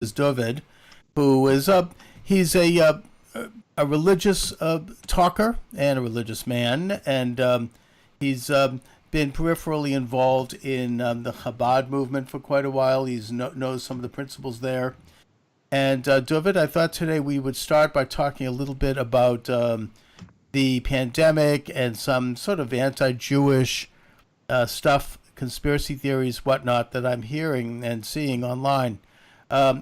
is David, who is he's a religious talker and a religious man, and he's been peripherally involved in the Chabad movement for quite a while. He knows some of the principles there. And David, I thought today we would start by talking a little bit about the pandemic and some sort of anti-Jewish stuff, conspiracy theories, whatnot, that I'm hearing and seeing online.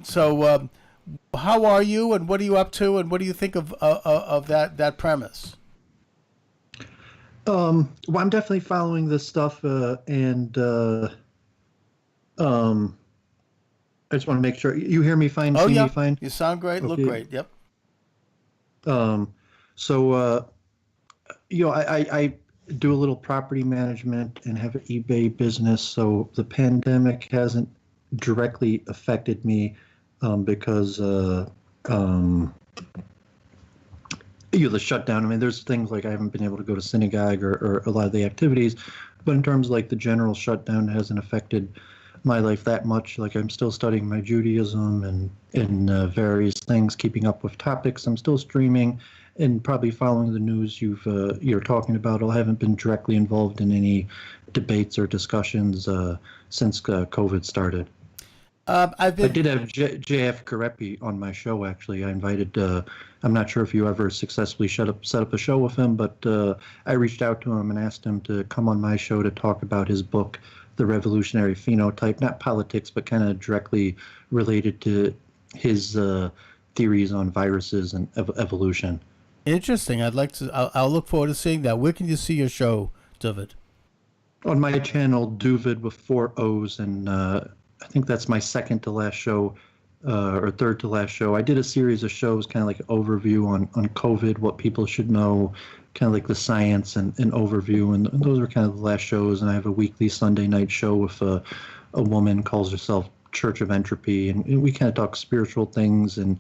So how are you, and what are you up to, and what do you think of that premise? Well, I'm definitely following this stuff, and I just want to make sure you hear me fine, Oh see yeah, me fine. you sound great, Okay. look great. Yep. So, I do a little property management and have an eBay business. So the pandemic hasn't directly affected me because the shutdown. I mean, there's things like I haven't been able to go to synagogue or a lot of the activities, but in terms of like the general shutdown, it hasn't affected my life that much. Like I'm still studying my Judaism and various things, keeping up with topics. I'm still streaming and probably following the news you're talking about. I haven't been directly involved in any debates or discussions since COVID started. I did have JF Karepi on my show, actually. I invited, I'm not sure if you ever successfully set up a show with him, but I reached out to him and asked him to come on my show to talk about his book, The Revolutionary Phenotype, not politics, but kind of directly related to his theories on viruses and evolution. Interesting. I'll look forward to seeing that. Where can you see your show, David? On my channel, Duvid with 4 O's, and I think that's my second to last show, or third to last show. I did a series of shows, kind of like an overview on COVID, what people should know, kind of like the science and overview, and those are kind of the last shows. And I have a weekly Sunday night show with a woman calls herself Church of Entropy, and we kind of talk spiritual things, and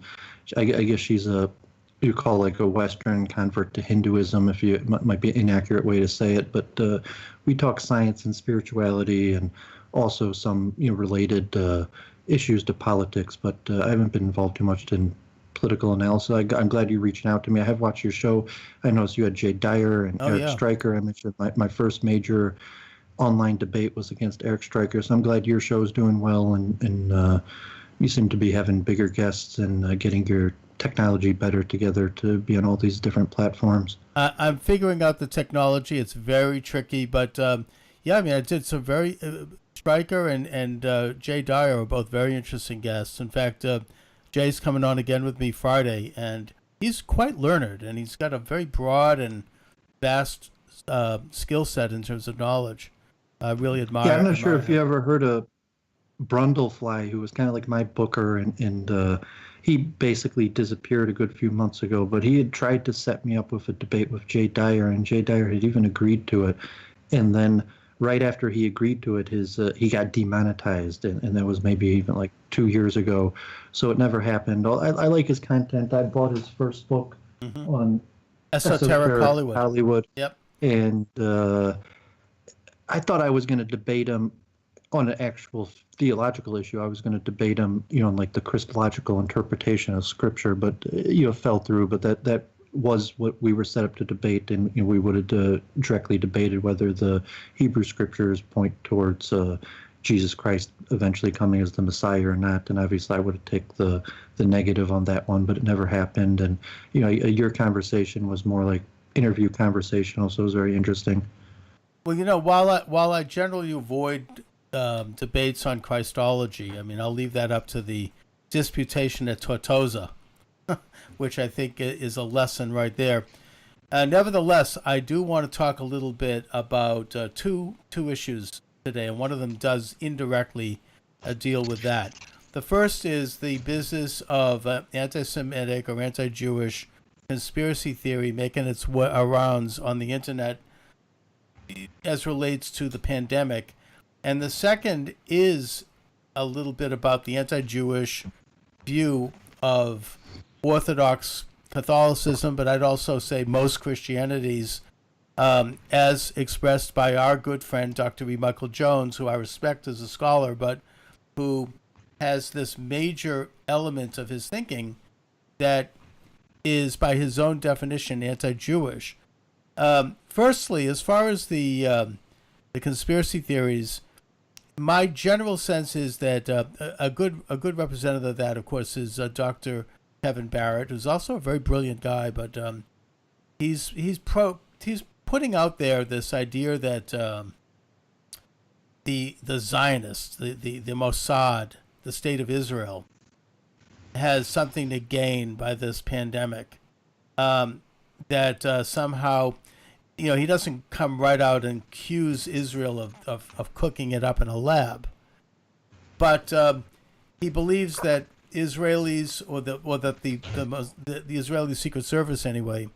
I guess she's you call like a Western convert to Hinduism, if you might be an inaccurate way to say it, but we talk science and spirituality and also some related issues to politics, but I haven't been involved too much in political analysis. I'm glad you reached out to me. I have watched your show. I noticed you had Jay Dyer and Eric Stryker. I mentioned my first major online debate was against Eric Stryker, so I'm glad your show is doing well, and you seem to be having bigger guests and getting your technology better together to be on all these different platforms. I'm figuring out the technology. It's very tricky, but yeah, I mean, I did some very Stryker and Jay Dyer are both very interesting guests. In fact, Jay's coming on again with me Friday, and he's quite learned, and he's got a very broad and vast skill set in terms of knowledge. I really admire. Yeah, I'm not sure if you ever heard of Brundlefly, who was kind of like my booker, and he basically disappeared a good few months ago, but he had tried to set me up with a debate with Jay Dyer, and Jay Dyer had even agreed to it. And then right after he agreed to it, he got demonetized, and that was maybe even like 2 years ago. So it never happened. I like his content. I bought his first book on Esoteric Hollywood. Yep. And I thought I was going to debate him on an actual theological issue. I was going to debate him, on like the Christological interpretation of Scripture, but fell through. But that was what we were set up to debate, and we would have directly debated whether the Hebrew Scriptures point towards Jesus Christ eventually coming as the Messiah or not. And obviously, I would have taken the negative on that one, but it never happened. And your conversation was more like interview conversational, so it was very interesting. Well, while I generally avoid debates on Christology, I mean, I'll leave that up to the disputation at Tortosa, which I think is a lesson right there. Nevertheless, I do want to talk a little bit about two issues today, and one of them does indirectly deal with that. The first is the business of anti-Semitic or anti-Jewish conspiracy theory making its rounds on the internet as relates to the pandemic. And the second is a little bit about the anti-Jewish view of Orthodox Catholicism, but I'd also say most Christianities, as expressed by our good friend, Dr. E. Michael Jones, who I respect as a scholar, but who has this major element of his thinking that is, by his own definition, anti-Jewish. Firstly, as far as the conspiracy theories, my general sense is that a good representative of that, of course, is Dr. Kevin Barrett, who's also a very brilliant guy, but he's putting out there this idea that the Zionists, the Mossad, the state of Israel, has something to gain by this pandemic. That somehow, he doesn't come right out and accuse Israel of cooking it up in a lab, but he believes that Israelis, or that the Israeli Secret Service anyway,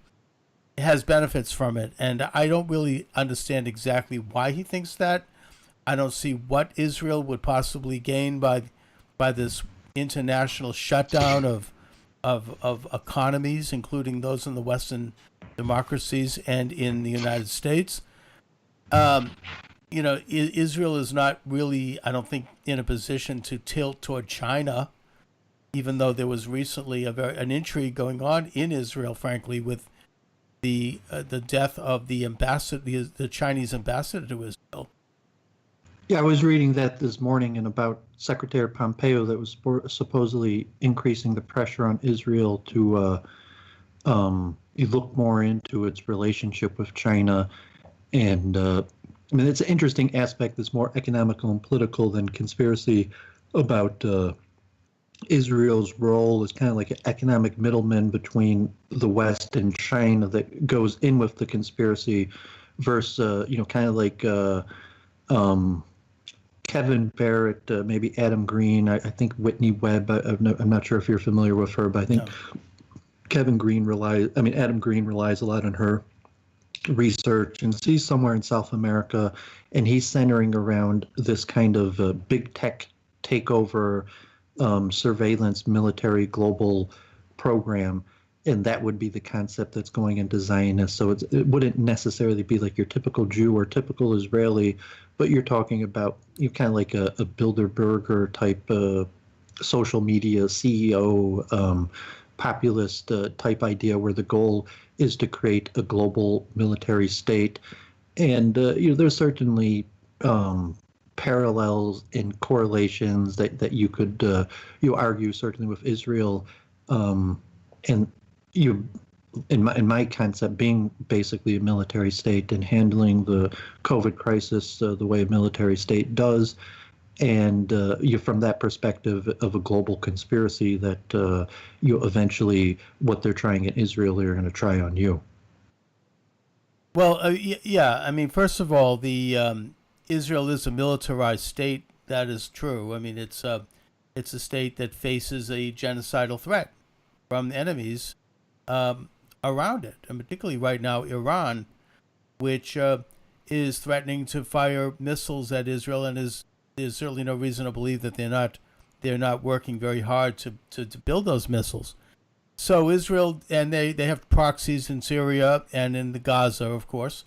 has benefits from it, and I don't really understand exactly why he thinks that. I don't see what Israel would possibly gain by this international shutdown of economies, including those in the Western democracies and in the United States. Israel is not really, I don't think, in a position to tilt toward China, even though there was recently an intrigue going on in Israel, frankly, with the death of the ambassador, the Chinese ambassador to Israel. Yeah, I was reading that this morning and about Secretary Pompeo that was supposedly increasing the pressure on Israel to look more into its relationship with China. And it's an interesting aspect that's more economical and political than conspiracy about Israel's role as kind of like an economic middleman between the West and China that goes in with the conspiracy versus, kind of like Kevin Barrett, maybe Adam Green, I think Whitney Webb. I'm not sure if you're familiar with her, but I think Adam Green relies a lot on her research, and she's somewhere in South America, and he's centering around this kind of big tech takeover, surveillance, military, global program. And that would be the concept that's going into Zionist. So it wouldn't necessarily be like your typical Jew or typical Israeli, but you're talking about kind of like a Bilderberger type social media CEO, populist type idea where the goal is to create a global military state. And there's certainly parallels and correlations that you could argue certainly with Israel, and in my concept, being basically a military state and handling the COVID crisis the way a military state does, and from that perspective of a global conspiracy that eventually what they're trying in Israel, they're going to try on you. Well, yeah. I mean, first of all, the Israel is a militarized state. That is true. I mean, it's a state that faces a genocidal threat from enemies around it, and particularly right now Iran, which is threatening to fire missiles at Israel, and there's certainly no reason to believe that they're not working very hard to build those missiles. So Israel, and they have proxies in Syria and in the Gaza, of course.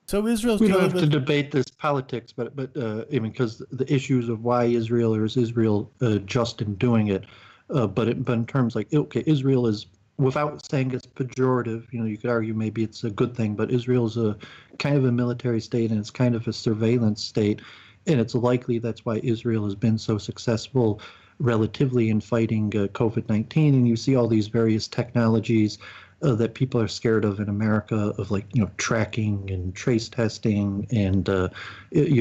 So Israel's we don't have to debate this politics, but because the issues of why Israel, or is Israel just in doing it, but in terms like, okay, Israel is, without saying it's pejorative, you could argue maybe it's a good thing, but Israel's a kind of a military state, and it's kind of a surveillance state, and it's likely that's why Israel has been so successful relatively in fighting COVID-19. And you see all these various technologies that people are scared of in America, of tracking and trace testing, and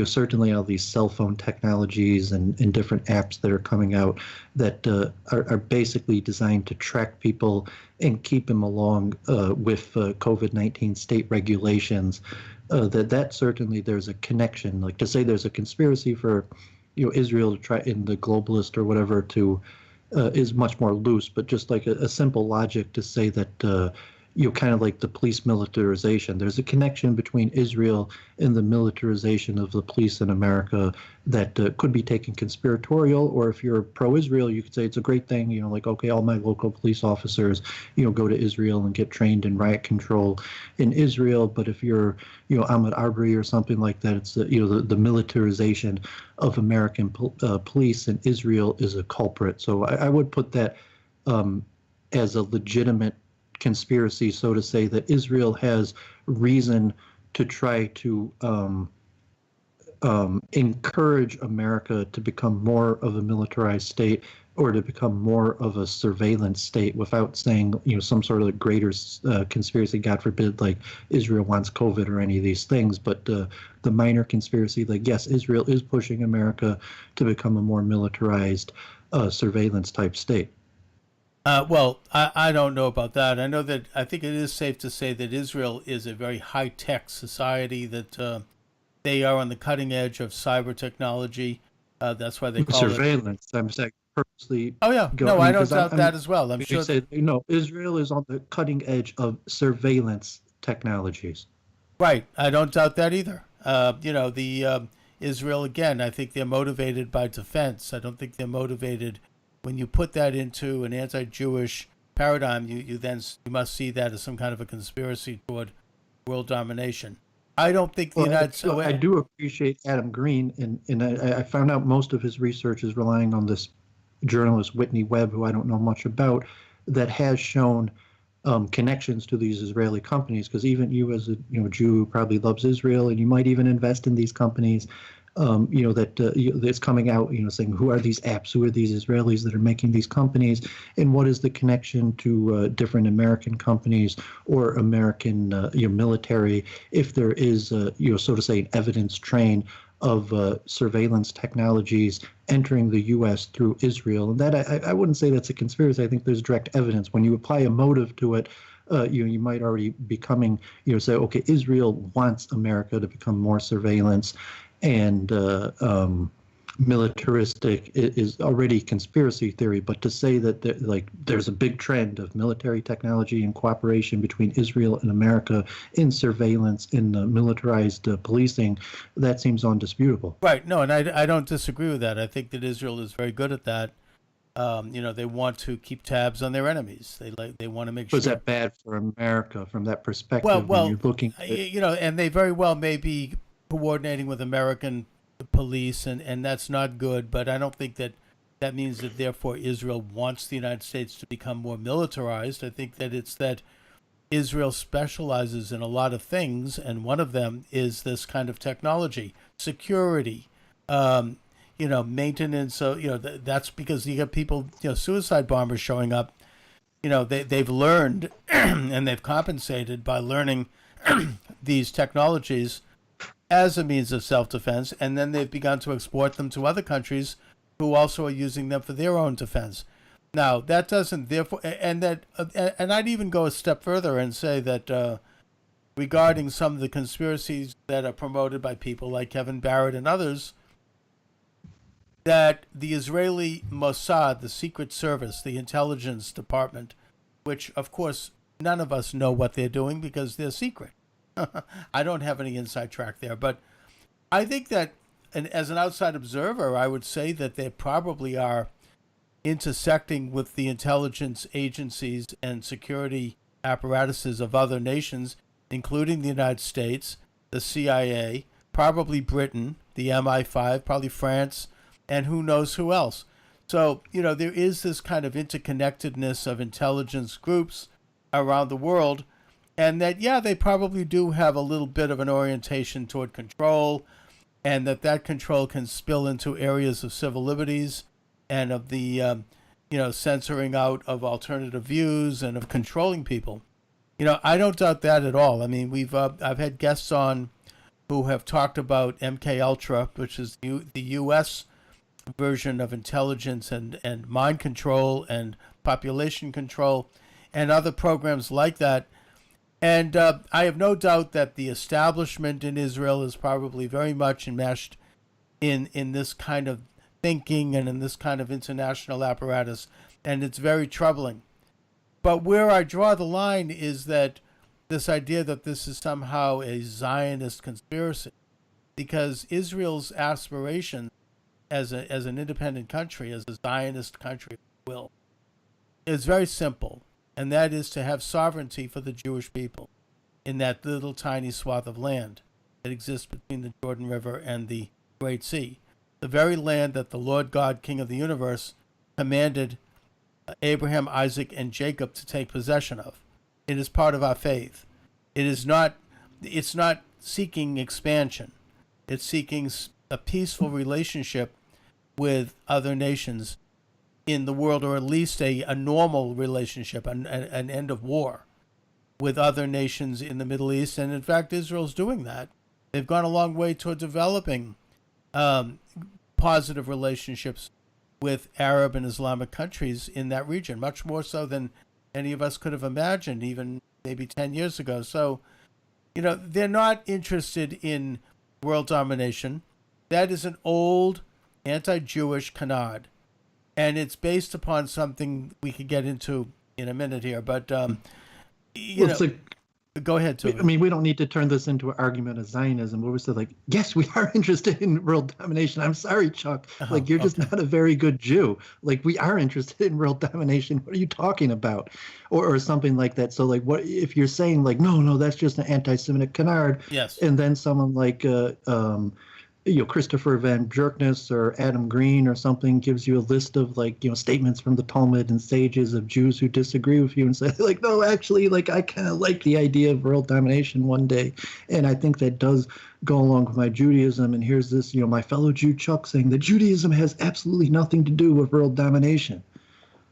certainly all these cell phone technologies and different apps that are coming out that are basically designed to track people and keep them along with COVID-19 state regulations. That certainly there's a connection. Like, to say there's a conspiracy for Israel to try, in the globalist or whatever, to is much more loose, but just like a simple logic to say that kind of like the police militarization. There's a connection between Israel and the militarization of the police in America that could be taken conspiratorial, or if you're pro-Israel, you could say it's a great thing, like, okay, all my local police officers, go to Israel and get trained in riot control in Israel. But if you're, Ahmed Arbery or something like that, it's the militarization of American police in Israel is a culprit. So I would put that as a legitimate conspiracy, so to say, that Israel has reason to try to encourage America to become more of a militarized state or to become more of a surveillance state, without saying, some sort of greater conspiracy, God forbid, like Israel wants COVID or any of these things. But the minor conspiracy, like, yes, Israel is pushing America to become a more militarized surveillance type state. Well, I don't know about that. I think it is safe to say that Israel is a very high-tech society, that they are on the cutting edge of cyber technology. That's why they call surveillance. I'm saying purposely. Oh, yeah. No, I don't doubt that as well. I'm sure. Say, Israel is on the cutting edge of surveillance technologies. Right. I don't doubt that either. Israel, again, I think they're motivated by defense. I don't think they're motivated. When you put that into an anti-Jewish paradigm, you must see that as some kind of a conspiracy toward world domination. I don't think the United States. I do appreciate Adam Green, and I found out most of his research is relying on this journalist Whitney Webb, who I don't know much about, that has shown connections to these Israeli companies. Because even you, as a Jew who probably loves Israel, and you might even invest in these companies. That's coming out, saying, who are these apps? Who are these Israelis that are making these companies? And what is the connection to different American companies or American military, if there is, so to say, an evidence train of surveillance technologies entering the U.S. through Israel? And that I wouldn't say that's a conspiracy. I think there's direct evidence. When you apply a motive to it, you might already be coming, say, okay, Israel wants America to become more surveillance and militaristic is already conspiracy theory. But to say that there's a big trend of military technology and cooperation between Israel and America in surveillance, in militarized policing, that seems undisputable. Right. No, and I don't disagree with that. I think that Israel is very good at that. They want to keep tabs on their enemies. They want to make sure. Was that bad for America from that perspective? Well, when you're looking at and they very well may be coordinating with American police, and that's not good. But I don't think that means that therefore Israel wants the United States to become more militarized. I think that it's that Israel specializes in a lot of things, and one of them is this kind of technology, security, maintenance. So that's because you got people, suicide bombers showing up. They've learned and they've compensated by learning these technologies as a means of self-defense, and then they've begun to export them to other countries who also are using them for their own defense. Now, that doesn't therefore, and I'd even go a step further and say that regarding some of the conspiracies that are promoted by people like Kevin Barrett and others, that the Israeli Mossad, the Secret Service, the intelligence department, which of course none of us know what they're doing because they're secret. I don't have any inside track there, but I think that, and as an outside observer, I would say that they probably are intersecting with the intelligence agencies and security apparatuses of other nations, including the United States, the CIA, probably Britain, the MI5, probably France, and who knows who else. So, there is this kind of interconnectedness of intelligence groups around the world. And that, they probably do have a little bit of an orientation toward control, and that control can spill into areas of civil liberties and of the, censoring out of alternative views and of controlling people. I don't doubt that at all. I mean, I've had guests on who have talked about MK Ultra, which is the U.S. version of intelligence and mind control and population control and other programs like that. And I have no doubt that the establishment in Israel is probably very much enmeshed in this kind of thinking and in this kind of international apparatus, and it's very troubling. But where I draw the line is that this idea that this is somehow a Zionist conspiracy, because Israel's aspiration as an independent country, as a Zionist country, will, is very simple, and that is to have sovereignty for the Jewish people in that little tiny swath of land that exists between the Jordan River and the Great Sea, the very land that the Lord God, King of the universe, commanded Abraham, Isaac, and Jacob to take possession of. It is part of our faith. It's not seeking expansion. It's seeking a peaceful relationship with other nations in the world, or at least a normal relationship, an end of war with other nations in the Middle East. And in fact, Israel's doing that. They've gone a long way toward developing positive relationships with Arab and Islamic countries in that region, much more so than any of us could have imagined, even maybe 10 years ago. So, they're not interested in world domination. That is an old anti-Jewish canard, and it's based upon something we could get into in a minute here. But go ahead, Toby. I mean, we don't need to turn this into an argument of Zionism where we say, like, yes, we are interested in world domination. I'm sorry, Chuck. Like, you're just not a very good Jew. Like, we are interested in world domination. What are you talking about? Or something like that. So, like, what if you're saying, like, no, that's just an anti-Semitic canard. Yes. And then someone like Christopher Van Jerkness or Adam Green or something gives you a list of, like, statements from the Talmud and sages of Jews who disagree with you and say, like, no, actually, like, I kind of like the idea of world domination one day, and I think that does go along with my Judaism. And here's this, my fellow Jew Chuck saying that Judaism has absolutely nothing to do with world domination.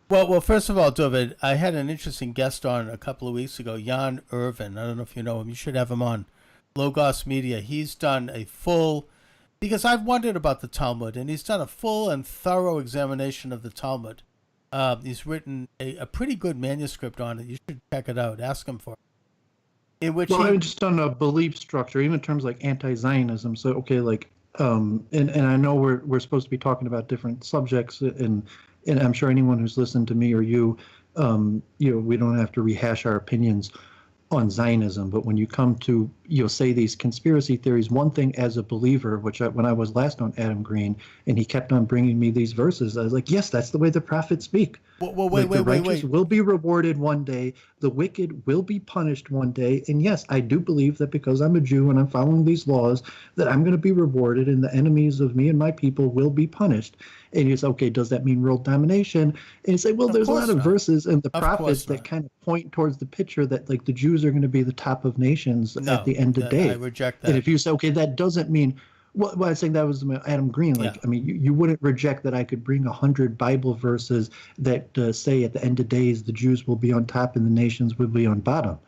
Well, first of all, David, I had an interesting guest on a couple of weeks ago, Jan Irvin. I don't know if you know him. You should have him on Logos Media. He's done a full, because I've wondered about the Talmud, and he's done a full and thorough examination of the Talmud. He's written a pretty good manuscript on it. You should check it out. Ask him for it. In which I've just done a belief structure, even in terms of, like, anti-Zionism. So, okay, like, and I know we're supposed to be talking about different subjects, and I'm sure anyone who's listened to me or you, we don't have to rehash our opinions on Zionism, but when you come to say these conspiracy theories, one thing as a believer, when I was last on Adam Green and he kept on bringing me these verses, I was like, yes, that's the way the prophets speak. Well, the righteous will be rewarded one day, the wicked will be punished one day, and yes, I do believe that because I'm a Jew and I'm following these laws, that I'm going to be rewarded, and the enemies of me and my people will be punished. And you say, okay, does that mean world domination? And you say, well, there's a lot of verses in the prophets that kind of point towards the picture that, like, the Jews are going to be the top of nations at the end of the day. I reject that. And if you say, okay, that doesn't mean, well, I think that was Adam Green. Like, I mean, you wouldn't reject that I could bring 100 Bible verses that say at the end of days the Jews will be on top and the nations will be on bottom.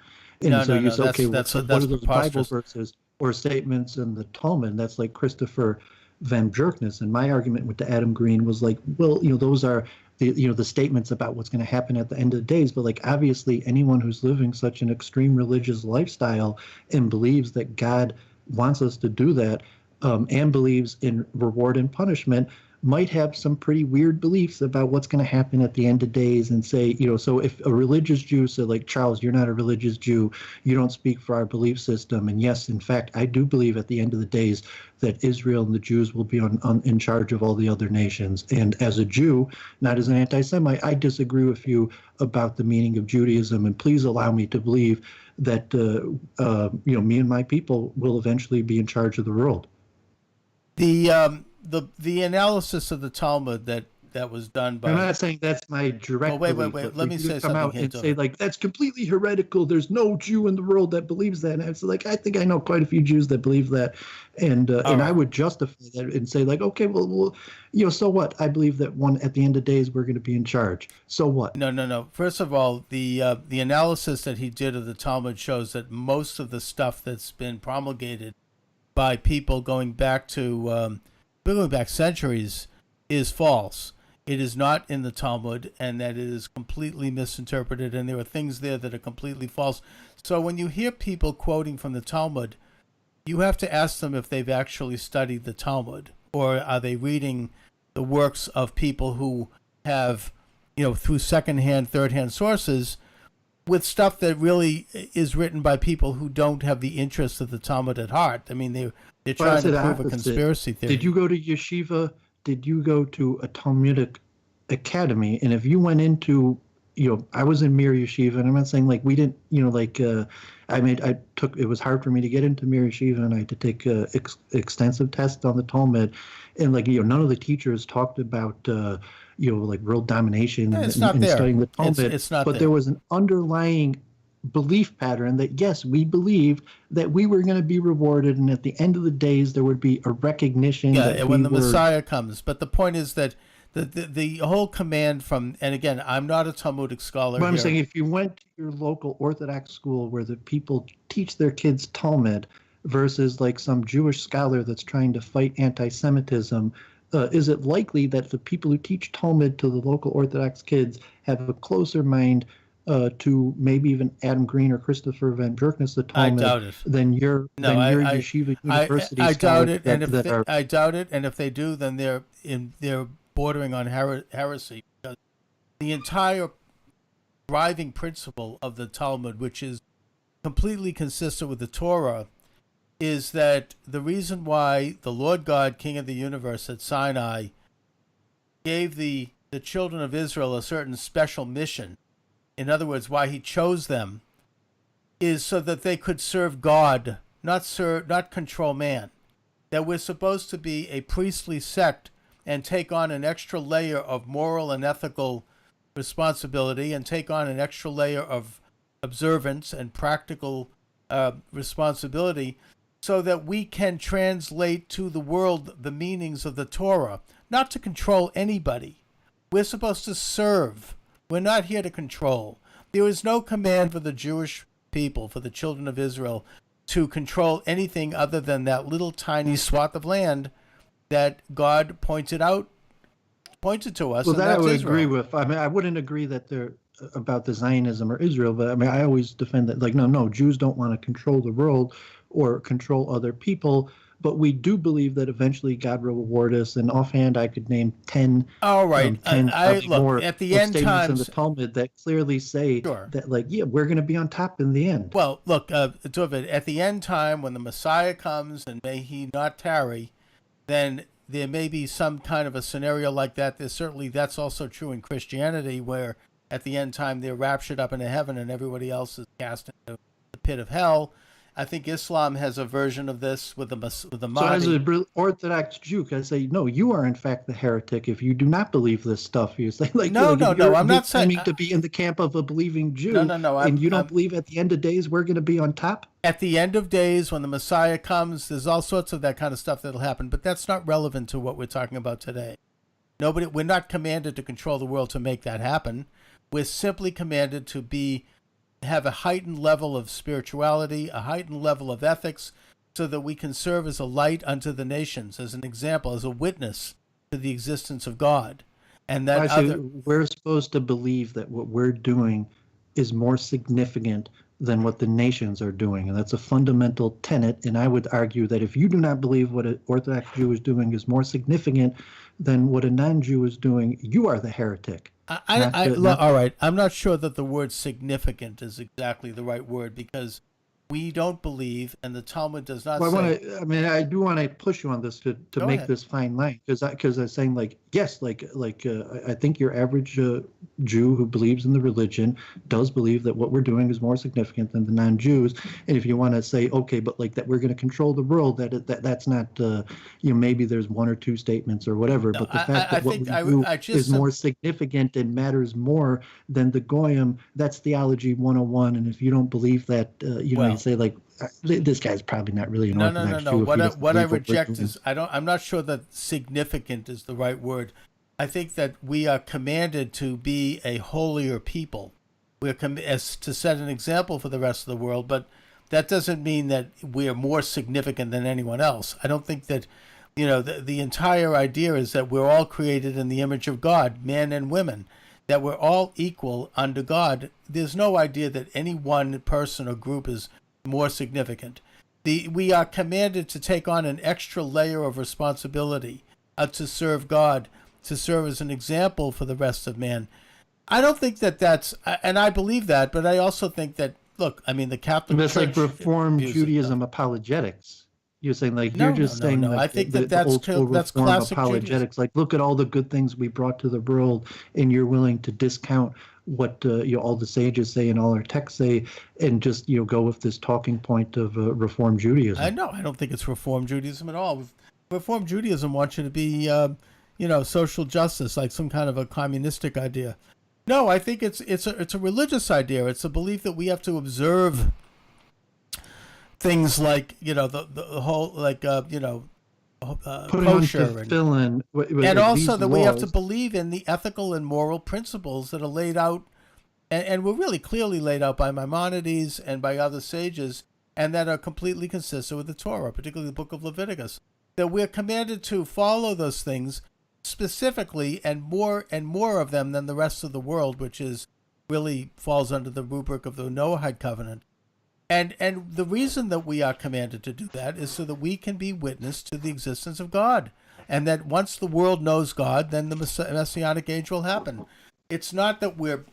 And you say, okay, what are those Bible verses or statements in the Talmud? That's like Christopher Van Jerkness. And my argument with the Adam Green was like, well, those are the statements about what's going to happen at the end of the days. But, like, obviously anyone who's living such an extreme religious lifestyle and believes that God wants us to do that, and believes in reward and punishment, might have some pretty weird beliefs about what's going to happen at the end of days, and say, so if a religious Jew said, like, Charles, you're not a religious Jew, you don't speak for our belief system. And yes, in fact, I do believe at the end of the days that Israel and the Jews will be in charge of all the other nations. And as a Jew, not as an anti-Semite, I disagree with you about the meaning of Judaism. And please allow me to believe that, me and my people will eventually be in charge of the world. The analysis of the Talmud that was done by... I'm not saying that's my direct belief. Wait. Let me say something. Come out and say, like, that's completely heretical. There's no Jew in the world that believes that. And it's like, I think I know quite a few Jews that believe that. And I would justify that and say, like, okay, well, so what? I believe that at the end of days, we're going to be in charge. So what? No. First of all, the analysis that he did of the Talmud shows that most of the stuff that's been promulgated by people going back centuries is false. It is not in the Talmud, and that it is completely misinterpreted, and there are things there that are completely false. So when you hear people quoting from the Talmud, you have to ask them if they've actually studied the Talmud, or are they reading the works of people who have, through second-hand, third-hand sources, with stuff that really is written by people who don't have the interests of the Talmud at heart. I mean, they're Well, I trying say to the prove a opposite. conspiracy theory. Did you go to yeshiva? Did you go to a Talmudic academy? And if you went into, I was in Mir Yeshiva, and I'm not saying like we didn't, it was hard for me to get into Mir Yeshiva, and I had to take extensive tests on the Talmud, and like, none of the teachers talked about, like world domination Yeah, and, it's not and there. studying the Talmud. It's not but there. there was an underlying belief pattern that yes, we believed that we were going to be rewarded, and at the end of the days there would be a recognition Yeah, that when we the were. Messiah comes. But the point is that the whole command from, and again, I'm not a Talmudic scholar But I'm here. saying if you went to your local Orthodox school where the people teach their kids Talmud versus like some Jewish scholar that's trying to fight anti-Semitism, is it likely that the people who teach Talmud to the local Orthodox kids have a closer mind to maybe even Adam Green or Christopher Van Bjerknes the I Talmud doubt it. than your yeshiva university I doubt scholars it, and that I doubt it, and if they do, then they're bordering on heresy, because the entire driving principle of the Talmud, which is completely consistent with the Torah, is that the reason why the Lord God, King of the universe at Sinai, gave the children of Israel a certain special mission, in other words, why he chose them, is so that they could serve God, not control man. That we're supposed to be a priestly sect and take on an extra layer of moral and ethical responsibility, and take on an extra layer of observance and practical responsibility, so that we can translate to the world the meanings of the Torah, not to control anybody. We're supposed to serve. We're not here to control. There is no command for the Jewish people, for the children of Israel, to control anything other than that little tiny swath of land that God pointed to us. Well, and that I that's would Israel. agree with. I mean, I wouldn't agree that they're about the Zionism or Israel, but I mean, I always defend that, like, no, Jews don't want to control the world or control other people, but we do believe that eventually God will reward us. And offhand, I could name 10, All right. 10 Look, more at the end statements in times. the Talmud that clearly say Sure. that, like, yeah, we're going to be on top in the end. Well, look, David, at the end time, when the Messiah comes, and may he not tarry, then there may be some kind of a scenario like that. That's also true in Christianity, where at the end time they're raptured up into heaven and everybody else is cast into the pit of hell. I think Islam has a version of this with the Mahdi. So as an Orthodox Jew, I say, no, you are in fact the heretic if you do not believe this stuff. You say, like, No, I'm not saying claiming to be in the camp of a believing Jew. No. And you don't believe at the end of days we're going to be on top? At the end of days, when the Messiah comes, there's all sorts of that kind of stuff that'll happen, but that's not relevant to what we're talking about today. We're not commanded to control the world to make that happen. We're simply commanded to have a heightened level of spirituality, a heightened level of ethics, so that we can serve as a light unto the nations, as an example, as a witness to the existence of God. And that we're supposed to believe that what we're doing is more significant than what the nations are doing. And that's a fundamental tenet. And I would argue that if you do not believe what an Orthodox Jew is doing is more significant than what a non-Jew is doing, you are the heretic. All right. I'm not sure that the word significant is exactly the right word, because we don't believe, and the Talmud does not say. I do want to push you on this to make ahead. this fine line, because I'm saying, like, yes, I think your average Jew who believes in the religion does believe that what we're doing is more significant than the non-Jews. And if you want to say, okay, but like that we're going to control the world, that's not, maybe there's one or two statements or whatever. No, but the fact that what we do is more significant and matters more than the Goyim, that's theology 101. And if you don't believe that, you say, like, this guy's probably not really an Orthodox Jew. What I reject is I'm not sure that significant is the right word. I think that we are commanded to be a holier people. We're as to set an example for the rest of the world, but that doesn't mean that we are more significant than anyone else. I don't think that, the entire idea is that we're all created in the image of God, men and women, that we're all equal under God. There's no idea that any one person or group is more significant. We are commanded to take on an extra layer of responsibility to serve God, to serve as an example for the rest of man. I don't think that that's, and I believe that, but I also think that, look, I mean, the Catholic That's like Church Reform views it. Judaism apologetics. You're saying like you're No, no, just no, saying no. I like think the that that's old school that's Reform classic Judaism. apologetics. Like, look at all the good things we brought to the world, and you're willing to discount what all the sages say and all our texts say, and just go with this talking point of Reform I Judaism. know. I don't think it's Reform Judaism at all. Reform Judaism wants you to be, social justice, like some kind of a communistic idea. No, I think it's a religious idea. It's a belief that we have to observe things like the whole Putting on kosher tefillin with and like also these that we have to laws. believe in the ethical and moral principles that are laid out and were really clearly laid out by Maimonides and by other sages, and that are completely consistent with the Torah, particularly the book of Leviticus. That we're commanded to follow those things specifically, and more of them than the rest of the world, which is really falls under the rubric of the Noahide covenant. And the reason that we are commanded to do that is so that we can be witness to the existence of God, and that once the world knows God, then the messianic age will happen. It's not that we're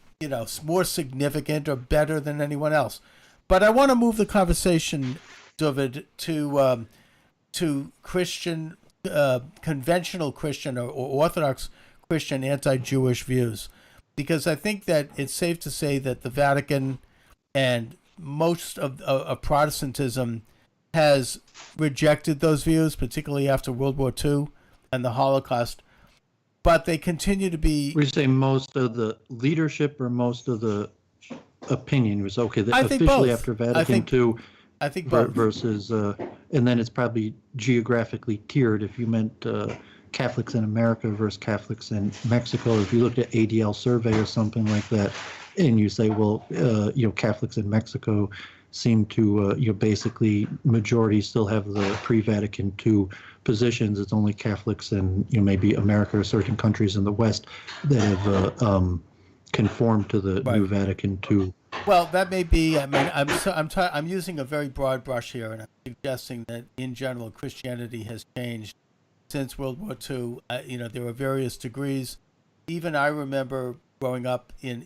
more significant or better than anyone else, but I want to move the conversation, David, to Christian, conventional Christian or Orthodox Christian anti-Jewish views, because I think that it's safe to say that the Vatican and most of Protestantism has rejected those views, particularly after World War II and the Holocaust. But they continue to be. We say most of the leadership or most of the opinion was okay. I think Officially both. after Vatican II, I think both. versus, and then it's probably geographically tiered. If you meant Catholics in America versus Catholics in Mexico, if you looked at ADL survey or something like that, and you say, well, Catholics in Mexico seem to, basically majority still have the pre-Vatican II positions. It's only Catholics in, maybe America or certain countries in the West that have conformed to the new Vatican II. Well, that may be. I mean, I'm using a very broad brush here, and I'm suggesting that in general Christianity has changed since World War II. There are various degrees. Even I remember growing up in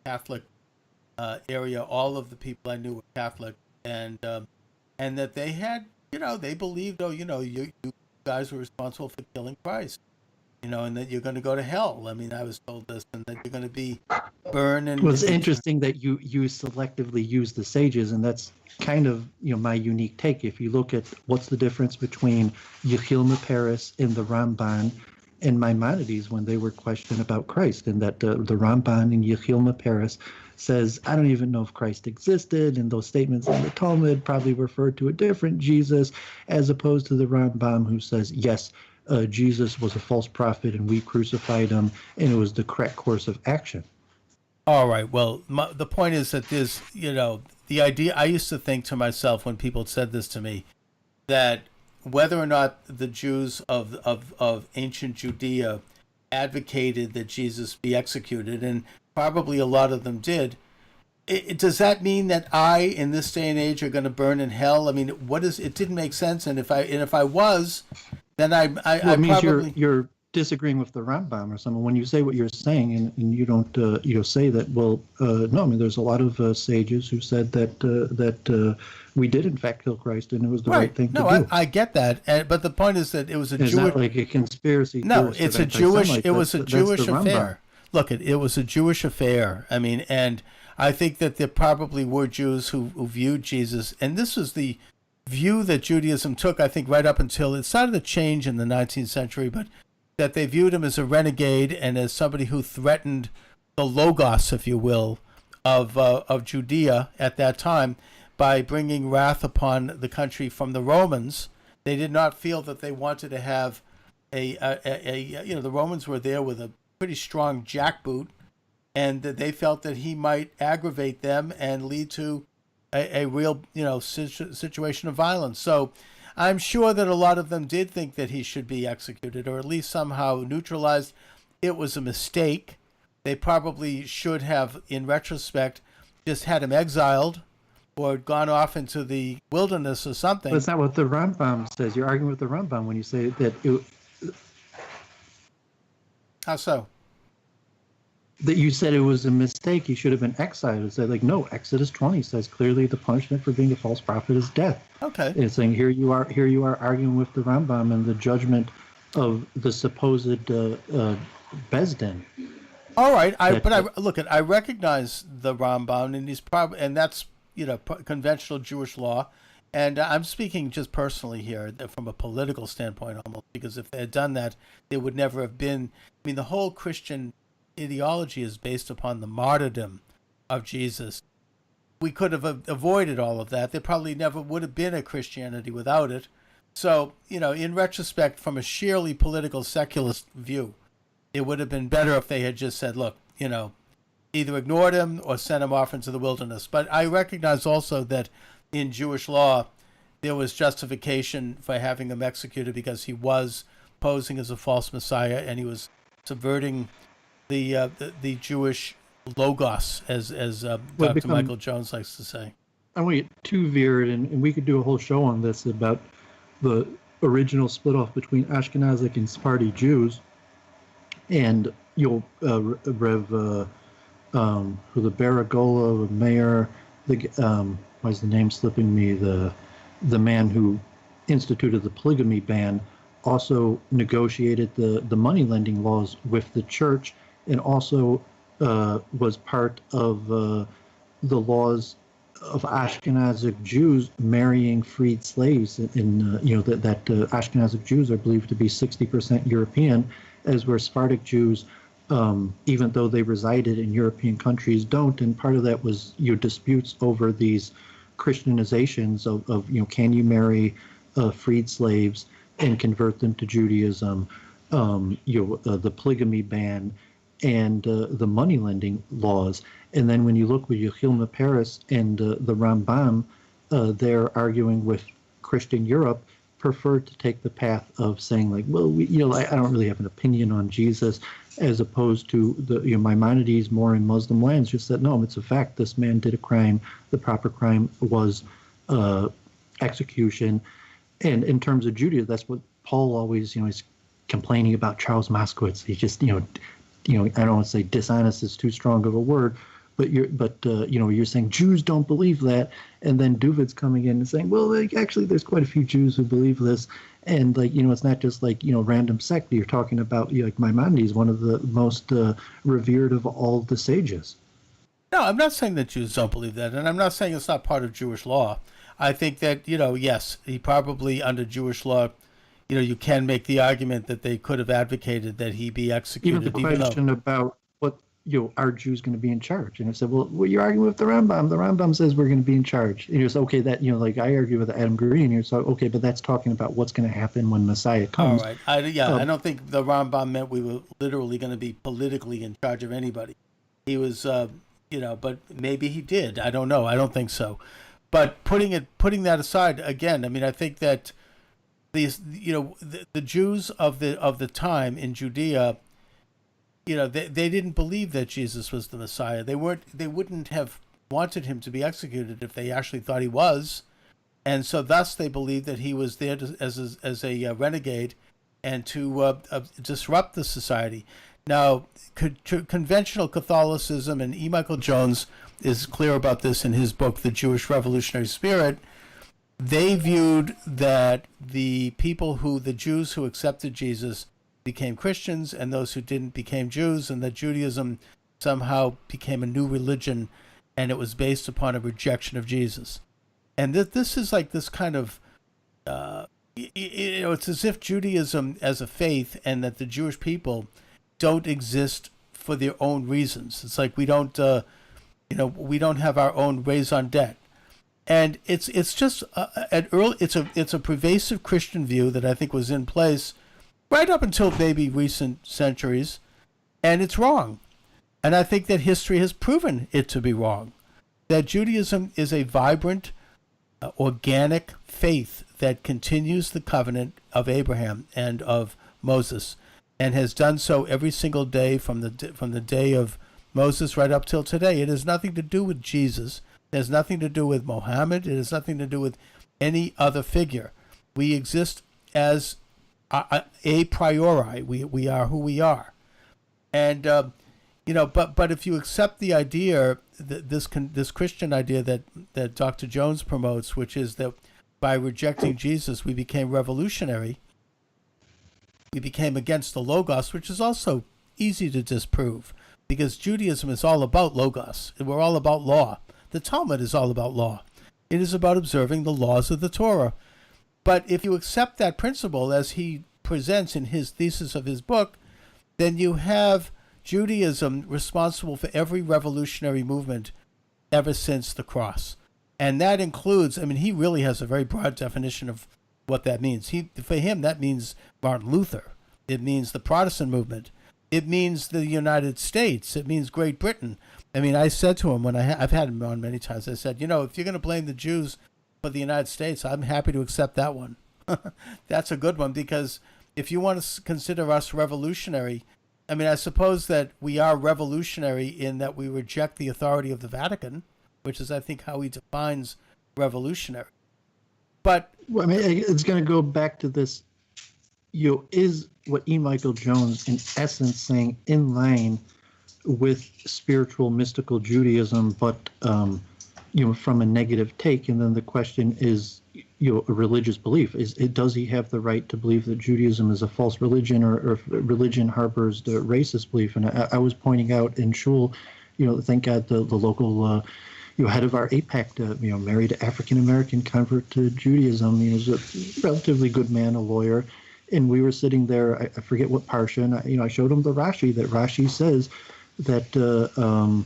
Catholic area. All of the people I knew were Catholic, and that they had, they believed, you guys were responsible for killing Christ, and that you're going to go to hell. I mean, I was told this, and that you're going to be burned. And well, it's interesting that you selectively use the sages, and that's kind of my unique take. If you look at what's the difference between Yechilma Paris and the Ramban and Maimonides when they were questioned about Christ, and that the Ramban in Yechilma Paris says, I don't even know if Christ existed, and those statements in the Talmud probably referred to a different Jesus, as opposed to the Rambam who says, yes, Jesus was a false prophet and we crucified him, and it was the correct course of action. All right. Well, the point is that there's, the idea, I used to think to myself when people said this to me, that whether or not the Jews of ancient Judea advocated that Jesus be executed, and probably a lot of them did, does that mean that I, in this day and age, are going to burn in hell? I mean, it didn't make sense, and if I was, then I it means probably you're disagreeing with the Rambam or something when you say what you're saying, and you don't say that. Well, no, I mean there's a lot of sages who said that we did in fact kill Christ, and it was the right thing to do. No, I get that, but the point is that it was a Jewish. It's not like a conspiracy. No, it's a Jewish. It was a Jewish affair. Rambam. Look, it was a Jewish affair. I mean, and I think that there probably were Jews who viewed Jesus, and this was the view that Judaism took, I think, right up until it started to change in the 19th century, but that they viewed him as a renegade and as somebody who threatened the logos, if you will, of Judea at that time by bringing wrath upon the country from the Romans. They did not feel that they wanted to have the Romans were there with a pretty strong jackboot, and that they felt that he might aggravate them and lead to a real, situation of violence. So I'm sure that a lot of them did think that he should be executed, or at least somehow neutralized. It was a mistake. They probably should have, in retrospect, just had him exiled or gone off into the wilderness or something. But that's not what the Rambam says. You're arguing with the Rambam when you say that it. How so? that you said it was a mistake. He should have been exiled. It's like, no, Exodus 20 says clearly the punishment for being a false prophet is death. Okay. It's saying here you are arguing with the Rambam and the judgment of the supposed Bezdin. All right, I recognize the Rambam, and he's probably, and that's conventional Jewish law, and I'm speaking just personally here from a political standpoint, almost, because if they had done that, there would never have been. I mean, the whole Christian ideology is based upon the martyrdom of Jesus. We could have avoided all of that. There probably never would have been a Christianity without it. So, in retrospect, from a sheerly political secularist view, it would have been better if they had just said, look, either ignored him or sent him off into the wilderness. But I recognize also that in Jewish law, there was justification for having him executed because he was posing as a false Messiah and he was subverting the Jewish logos, as Dr. Michael Jones likes to say. I don't want to get too veered, and we could do a whole show on this about the original split off between Ashkenazic and Sephardi Jews, and Rev the Baragola, the mayor, why is the name slipping me? The man who instituted the polygamy ban also negotiated the money lending laws with the church, and also was part of the laws of Ashkenazic Jews marrying freed slaves. In that Ashkenazic Jews are believed to be 60% European, as were Sephardic Jews, even though they resided in European countries, don't. And part of that was disputes over these Christianizations of can you marry freed slaves and convert them to Judaism, the polygamy ban, and the money lending laws. And then when you look with Yechilna Paris and the Rambam, they're arguing with Christian Europe, preferred to take the path of saying like, well, I don't really have an opinion on Jesus, as opposed to the Maimonides more in Muslim lands just said, no, it's a fact. This man did a crime. The proper crime was execution. And in terms of Judaism, that's what Paul always, is complaining about Charles Moscowitz. He just, I don't want to say dishonest is too strong of a word, but you're saying Jews don't believe that, and then Duvid's coming in and saying, well, actually, there's quite a few Jews who believe this, and it's not just random sect. You're talking about like Maimonides, one of the most revered of all the sages. No, I'm not saying that Jews don't believe that, and I'm not saying it's not part of Jewish law. I think that yes, he probably under Jewish law. You can make the argument that they could have advocated that he be executed. Even the question about what, are Jews going to be in charge? And I said, well, you're arguing with the Rambam. The Rambam says we're going to be in charge. And you're like, okay, that, like I argue with Adam Green. You're like, okay, but that's talking about what's going to happen when Messiah comes. All right. I don't think the Rambam meant we were literally going to be politically in charge of anybody. He was, but maybe he did. I don't know. I don't think so. But putting that aside, again, I mean, I think that these, the Jews of the time in Judea, they didn't believe that Jesus was the Messiah. They wouldn't have wanted him to be executed if they actually thought he was, and so thus they believed that he was there as a renegade and to disrupt the society. Now, conventional Catholicism, and E. Michael Jones is clear about this in his book, The Jewish Revolutionary Spirit. They viewed that the Jews who accepted Jesus became Christians, and those who didn't became Jews, and that Judaism somehow became a new religion, and it was based upon a rejection of Jesus. And this is like this kind of, it's as if Judaism as a faith and that the Jewish people don't exist for their own reasons. It's like we don't have our own raison d'etre. And it's just it's a pervasive Christian view that I think was in place right up until maybe recent centuries, and it's wrong. And I think that history has proven it to be wrong. That Judaism is a vibrant, organic faith that continues the covenant of Abraham and of Moses, and has done so every single day from the day of Moses right up till today. It has nothing to do with Jesus. It has nothing to do with Mohammed. It has nothing to do with any other figure. We exist as a priori. We are who we are. And But if you accept the idea, this Christian idea that Dr. Jones promotes, which is that by rejecting Jesus, we became revolutionary. We became against the Logos, which is also easy to disprove, because Judaism is all about Logos. We're all about law. The Talmud is all about law. It is about observing the laws of the Torah. But if you accept that principle as he presents in his thesis of his book, then you have Judaism responsible for every revolutionary movement ever since the cross. And that includes, he really has a very broad definition of what that means. For him, that means Martin Luther. It means the Protestant movement. It means the United States. It means Great Britain. I said to him when I've had him on many times, I said, if you're going to blame the Jews for the United States, I'm happy to accept that one. That's a good one, because if you want to consider us revolutionary, I suppose that we are revolutionary in that we reject the authority of the Vatican, which is, I think, how he defines revolutionary. But it's going to go back to this. Is what E. Michael Jones, in essence, saying in line with spiritual, mystical Judaism, but from a negative take? And then the question is, a religious belief. Does he have the right to believe that Judaism is a false religion, or if religion harbors the racist belief? And I was pointing out in shul, thank God the local head of our APAC, married an African-American convert to Judaism. He's a relatively good man, a lawyer. And we were sitting there, I forget what parsha, and I showed him the Rashi, that Rashi says that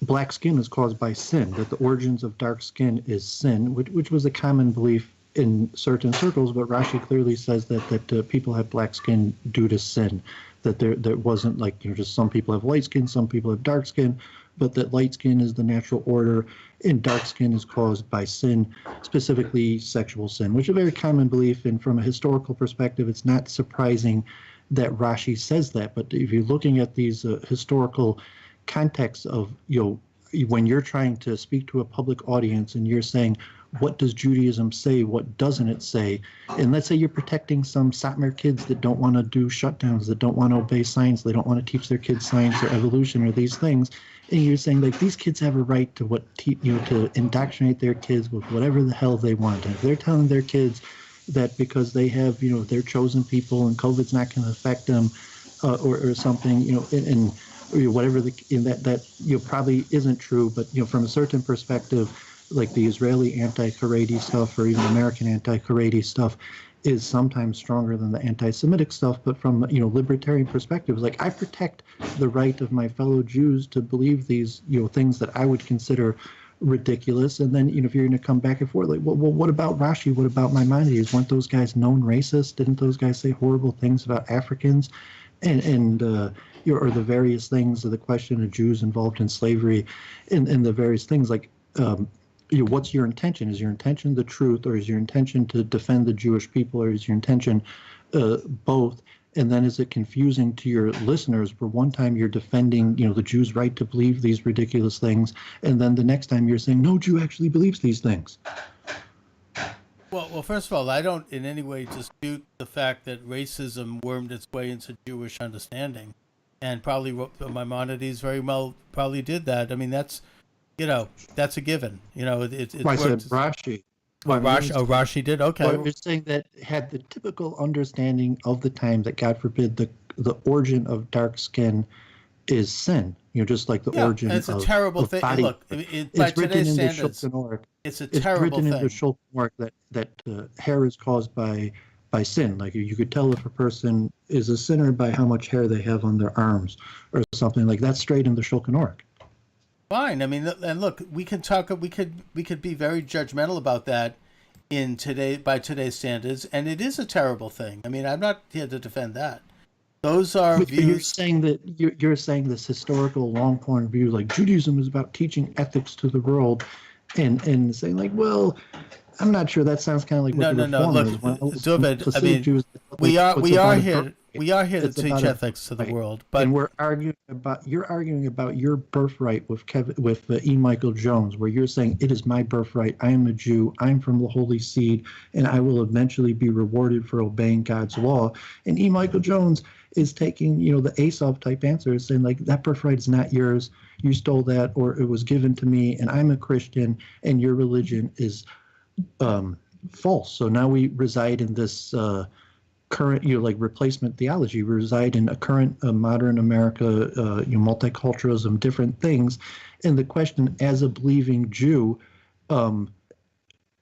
black skin is caused by sin, that the origins of dark skin is sin, which was a common belief in certain circles, but Rashi clearly says that people have black skin due to sin, that there wasn't just some people have light skin, some people have dark skin, but that light skin is the natural order and dark skin is caused by sin, specifically sexual sin, which is a very common belief. And from a historical perspective, it's not surprising that Rashi says that. But if you're looking at these historical contexts of, when you're trying to speak to a public audience and you're saying, what does Judaism say? What doesn't it say? And let's say you're protecting some Satmar kids that don't want to do shutdowns, that don't want to obey science, they don't want to teach their kids science or evolution or these things. And you're saying these kids have a right to to indoctrinate their kids with whatever the hell they want. And if they're telling their kids that because they have, their chosen people and COVID's not going to affect them or something, and whatever that probably isn't true. But, from a certain perspective, like the Israeli anti-Haredi stuff or even American anti-Haredi stuff is sometimes stronger than the anti-Semitic stuff. But from libertarian perspectives, I protect the right of my fellow Jews to believe these things that I would consider ridiculous. And then if you're going to come back and forth, well, what about Rashi? What about Maimonides? Weren't those guys known racists? Didn't those guys say horrible things about Africans? And or the various things of the question of Jews involved in slavery, and the various things what's your intention? Is your intention the truth, or is your intention to defend the Jewish people, or is your intention both? And then is it confusing to your listeners where one time you're defending, the Jews' right to believe these ridiculous things, and then the next time you're saying no Jew actually believes these things? Well, first of all, I don't in any way dispute the fact that racism wormed its way into Jewish understanding, and probably Maimonides very well probably did that. That's that's a given. It's I said Rashi. Rashi did? Okay. Well, you're saying that had the typical understanding of the time that, God forbid, the origin of dark skin is sin. Just like the origin of it's a terrible thing. Body. Look, it's written in the Shulchan Aruch. It's a terrible thing. It's written in the Shulchan Aruch that hair is caused by sin. You could tell if a person is a sinner by how much hair they have on their arms or something like that. Straight in the Shulchan Aruch. Fine. And look, we could be very judgmental about that by today's standards, and it is a terrible thing. I'm not here to defend that. Those are views. You're saying this historical long point view, Judaism is about teaching ethics to the world, and saying well, I'm not sure. That sounds kind of like what the no. Reformers Look, David, we are here. We are here to It's teach about ethics to the right. world, but And you're arguing about your birthright with E. Michael Jones, where you're saying it is my birthright. I am a Jew. I'm from the holy seed, and I will eventually be rewarded for obeying God's law. And E. Michael Jones is taking, the Aesop type answer, saying like that birthright is not yours. You stole that, or it was given to me, and I'm a Christian, and your religion is false. So now we reside in this current, like replacement theology. We reside in a current modern America, multiculturalism, different things. And the question, as a believing Jew,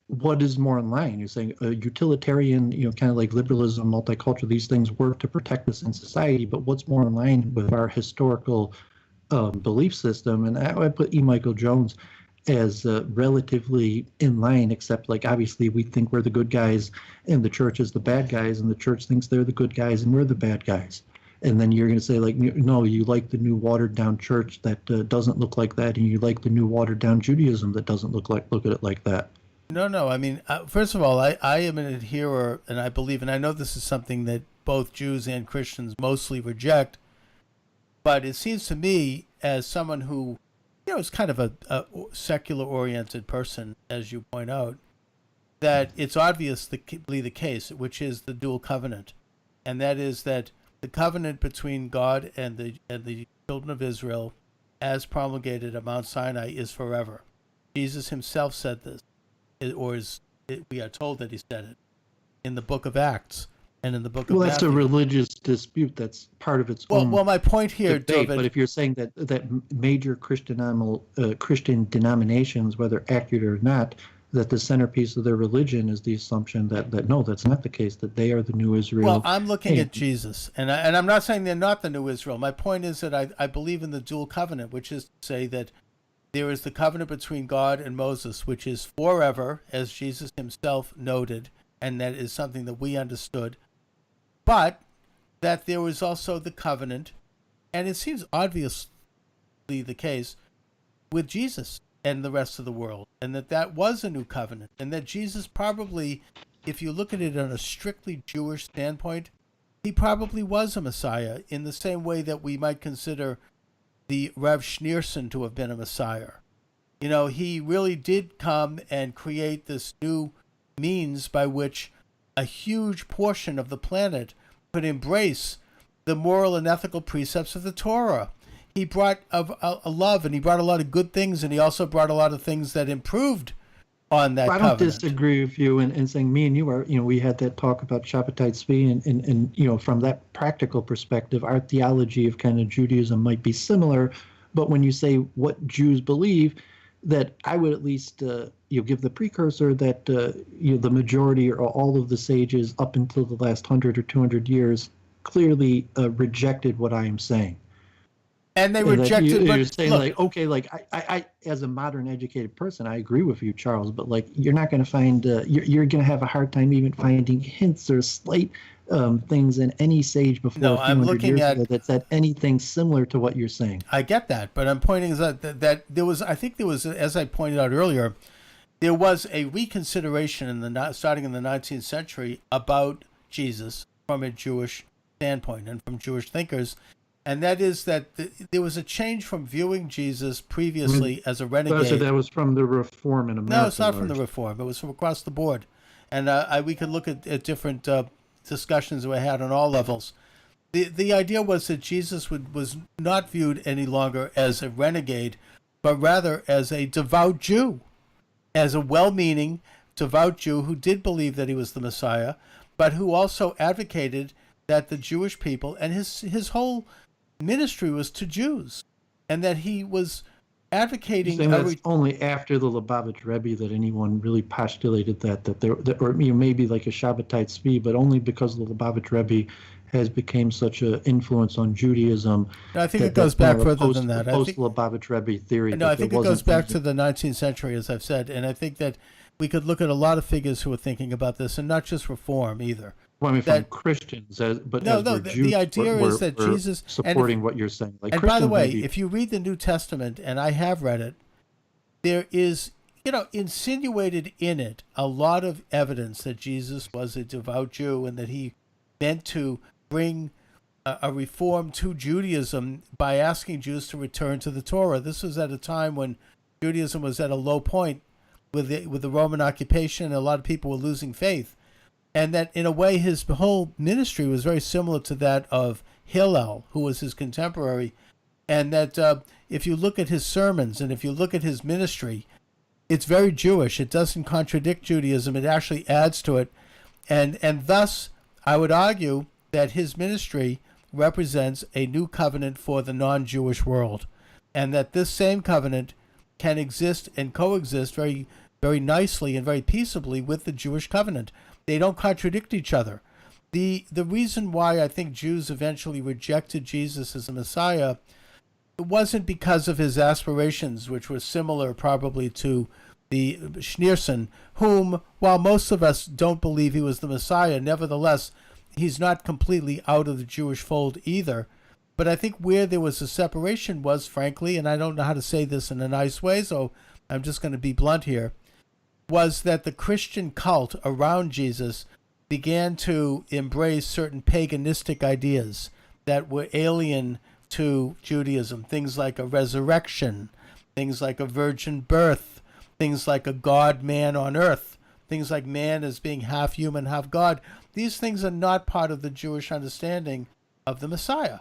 what is more in line? You're saying utilitarian, kind of like liberalism, multicultural, these things work to protect us in society, but what's more in line with our historical belief system? And I put E. Michael Jones as relatively in line, except like obviously we think we're the good guys and the church is the bad guys, and the church thinks they're the good guys and we're the bad guys. And then you're going to say like, no, you like the new watered down church that doesn't look like that, and you like the new watered down Judaism that doesn't look at it like that. No. I mean, first of all, I am an adherer, and I believe, and I know this is something that both Jews and Christians mostly reject, but it seems to me, as someone who, is kind of a secular-oriented person, as you point out, that it's obviously the case, which is the dual covenant, and that is that the covenant between God and the children of Israel, as promulgated at Mount Sinai, is forever. Jesus himself said this, we are told that he said it in the book of Acts and in the book of Well, that's Matthew. a religious dispute. That's part of its own. Well, my point here, debate, David. But if you're saying that major Christian denominations, whether accurate or not, that the centerpiece of their religion is the assumption that no, that's not the case, that they are the new Israel. Well, I'm looking at Jesus, and I'm not saying they're not the new Israel. My point is that I believe in the dual covenant, which is to say that there is the covenant between God and Moses, which is forever, as Jesus himself noted, and that is something that we understood. But that there was also the covenant, and it seems obviously the case, with Jesus and the rest of the world, and that was a new covenant, and that Jesus probably, if you look at it on a strictly Jewish standpoint, he probably was a Messiah in the same way that we might consider the Rev Schneerson to have been a Messiah. He really did come and create this new means by which a huge portion of the planet could embrace the moral and ethical precepts of the Torah. He brought a love, and he brought a lot of good things, and he also brought a lot of things that improved on that covenant. I don't disagree with you in saying me and you are, we had that talk about Shabbatai Tzvi, and from that practical perspective, our theology of kind of Judaism might be similar, but when you say what Jews believe, that I would at least give the precursor that the majority or all of the sages up until the last 100 or 200 years clearly rejected what I am saying. And they rejected. You're saying look, like, okay, like I as a modern educated person, I agree with you, Charles. But like, you're not going to find you're going to have a hard time even finding hints or slight things in any sage before a few hundred years ago that said anything similar to what you're saying. I get that, but I'm pointing out that there was, I think there was, as I pointed out earlier, there was a reconsideration starting in the 19th century about Jesus from a Jewish standpoint and from Jewish thinkers. And that is that there was a change from viewing Jesus previously as a renegade. So that was from the Reform in America. No, it's not from the Reform. It was from across the board. And we could look at different discussions we had on all levels. The idea was that Jesus was not viewed any longer as a renegade, but rather as a devout Jew, as a well-meaning, devout Jew who did believe that he was the Messiah, but who also advocated that the Jewish people, and his whole ministry was to Jews, and that he was advocating. That's only after the Lubavitch Rebbe that anyone really postulated that there, or maybe like a Shabbatai Tzvi, but only because the Lubavitch Rebbe has become such an influence on Judaism. No, I think it goes back further than that. Post-Lubavitch Rebbe theory. No, I think it goes back to the 19th century, as I've said, and I think that we could look at a lot of figures who are thinking about this, and not just Reform either. Well, I mean, from Christians, but Jews, the idea is that Jesus supporting what you're saying. Like, and by the way, if you read the New Testament, and I have read it, there is, insinuated in it a lot of evidence that Jesus was a devout Jew and that he meant to bring a reform to Judaism by asking Jews to return to the Torah. This was at a time when Judaism was at a low point with the Roman occupation, and a lot of people were losing faith. And that, in a way, his whole ministry was very similar to that of Hillel, who was his contemporary. And that if you look at his sermons and if you look at his ministry, it's very Jewish. It doesn't contradict Judaism. It actually adds to it. And thus, I would argue that his ministry represents a new covenant for the non-Jewish world, and that this same covenant can exist and coexist very, very nicely and very peaceably with the Jewish covenant. They don't contradict each other. The reason why I think Jews eventually rejected Jesus as a Messiah, it wasn't because of his aspirations, which were similar probably to the Schneerson, whom, while most of us don't believe he was the Messiah, nevertheless, he's not completely out of the Jewish fold either. But I think where there was a separation was, frankly, and I don't know how to say this in a nice way, so I'm just going to be blunt here, was that the Christian cult around Jesus began to embrace certain paganistic ideas that were alien to Judaism, things like a resurrection, things like a virgin birth, things like a God-man on earth, things like man as being half human, half God. These things are not part of the Jewish understanding of the Messiah.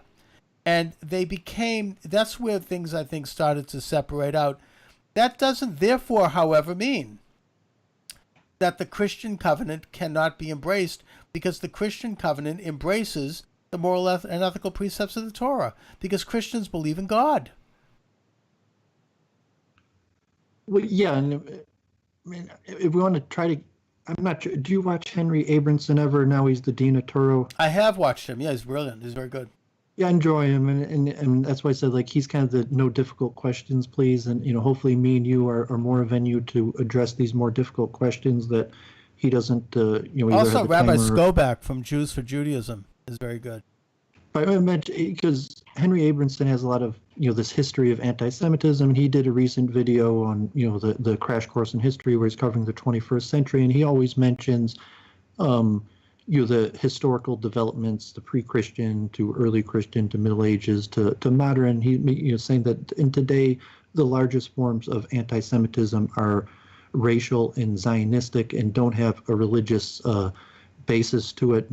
And they became, that's where things, I think, started to separate out. That doesn't, therefore, however, mean that the Christian covenant cannot be embraced, because the Christian covenant embraces the moral and ethical precepts of the Torah, because Christians believe in God. Well, yeah, and I mean, if we want to try to, I'm not sure, do you watch Henry Abramson ever? Now he's the Dean of Turo. I have watched him. Yeah, he's brilliant. He's very good. Yeah, I enjoy him, and that's why I said, like, he's kind of the no difficult questions, please, and hopefully me and you are more a venue to address these more difficult questions that he doesn't. Either also, Rabbi Skobach from Jews for Judaism is very good. But I mentioned, because Henry Abramson has a lot of this history of anti-Semitism, and he did a recent video on the crash course in history where he's covering the 21st century, and he always mentions the historical developments, the pre-Christian to early Christian to Middle Ages to modern. He saying that in today the largest forms of anti-Semitism are racial and Zionistic and don't have a religious basis to it.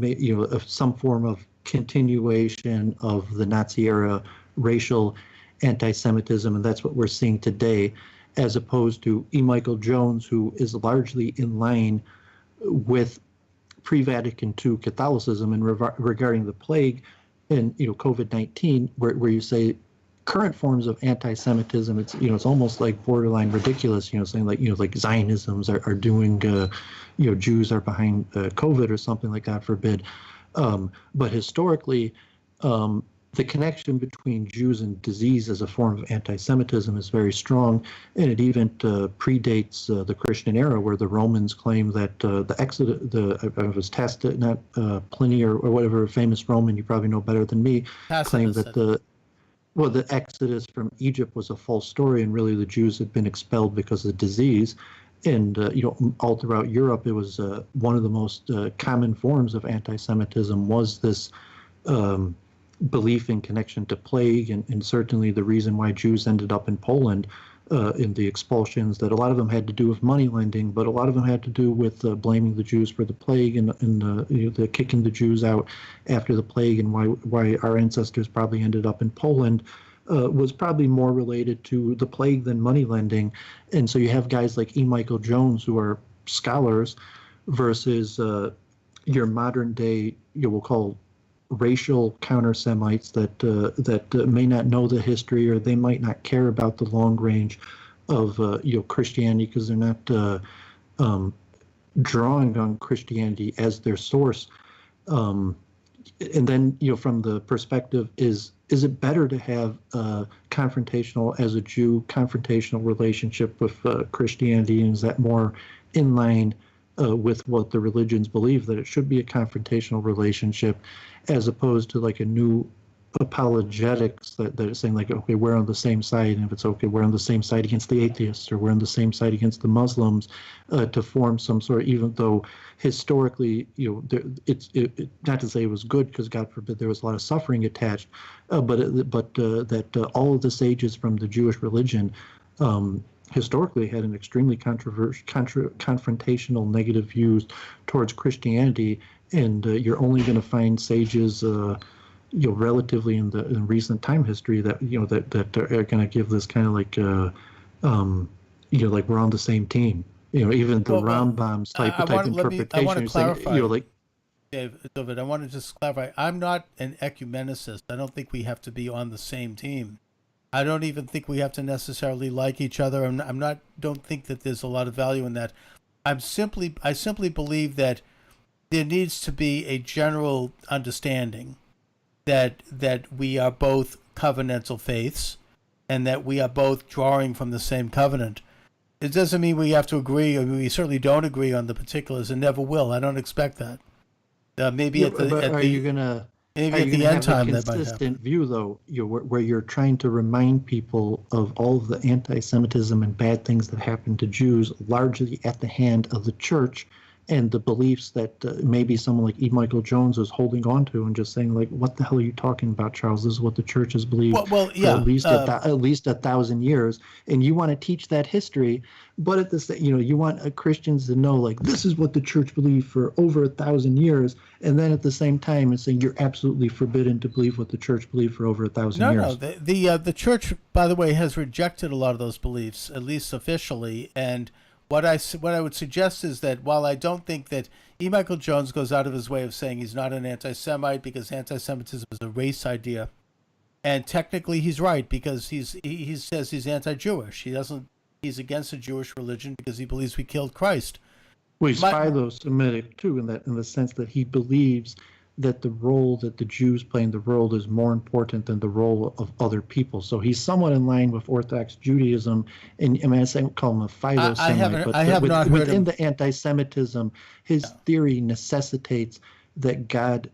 Of some form of continuation of the Nazi era racial anti-Semitism, and that's what we're seeing today, as opposed to E. Michael Jones, who is largely in line with pre-Vatican II Catholicism and regarding the plague and COVID-19, where you say current forms of anti-Semitism, it's almost like borderline ridiculous, saying like Zionisms are doing Jews are behind COVID or something like that, forbid. But historically, the connection between Jews and disease as a form of anti-Semitism is very strong, and it even predates the Christian era, where the Romans claim that the Exodus, it was Pliny or whatever famous Roman, you probably know better than me, claimed that the Exodus from Egypt was a false story, and really the Jews had been expelled because of disease. And all throughout Europe, it was one of the most common forms of anti-Semitism was this belief in connection to plague, and certainly the reason why Jews ended up in Poland in the expulsions, that a lot of them had to do with money lending, but a lot of them had to do with blaming the Jews for the plague and the kicking the Jews out after the plague, and why our ancestors probably ended up in Poland was probably more related to the plague than money lending. And so you have guys like E. Michael Jones, who are scholars, versus your modern day, we'll call racial counter-Semites that may not know the history, or they might not care about the long range of Christianity, because they're not drawing on Christianity as their source. And then from the perspective, is it better to have confrontational, as a Jew, confrontational relationship with Christianity, and is that more in line with what the religions believe, that it should be a confrontational relationship, as opposed to like a new apologetics that are saying like, okay, we're on the same side, and if it's okay, we're on the same side against the atheists, or we're on the same side against the Muslims, to form some sort of, even though historically, not to say it was good, because God forbid there was a lot of suffering attached, but that all of the sages from the Jewish religion historically had an extremely confrontational negative views towards Christianity, and you're only going to find sages relatively in recent time history that that are going to give this kind of like like we're on the same team. Even the Rambam's type interpretation. I want to clarify. Like, David, I want to just clarify. I'm not an ecumenicist. I don't think we have to be on the same team. I don't even think we have to necessarily like each other. Don't think that there's a lot of value in that. I simply believe that there needs to be a general understanding that we are both covenantal faiths, and that we are both drawing from the same covenant. It doesn't mean we have to agree, or we certainly don't agree on the particulars, and never will. I don't expect that. Maybe at the end time that might happen. Consistent view, though, where you're trying to remind people of all of the anti-Semitism and bad things that happened to Jews, largely at the hand of the church, and the beliefs that maybe someone like E. Michael Jones was holding on to, and just saying like, "What the hell are you talking about, Charles? This is what the church has believed for at least 1,000 years, and you want to teach that history, but at this, you want Christians to know like this is what the church believed for over 1,000 years, and then at the same time, it's saying you're absolutely forbidden to believe what the church believed for over 1,000 years." No, the church, by the way, has rejected a lot of those beliefs, at least officially, and what I would suggest is that while I don't think that E. Michael Jones goes out of his way of saying he's not an anti-Semite, because anti-Semitism is a race idea, and technically he's right, because he says he's anti-Jewish. He's against the Jewish religion because he believes we killed Christ. Well, he's philo-Semitic too, in the sense that he believes that the role that the Jews play in the world is more important than the role of other people. So he's somewhat in line with Orthodox Judaism, and I mean, I call him a philo-Semite, but within the anti-Semitism, his theory necessitates that God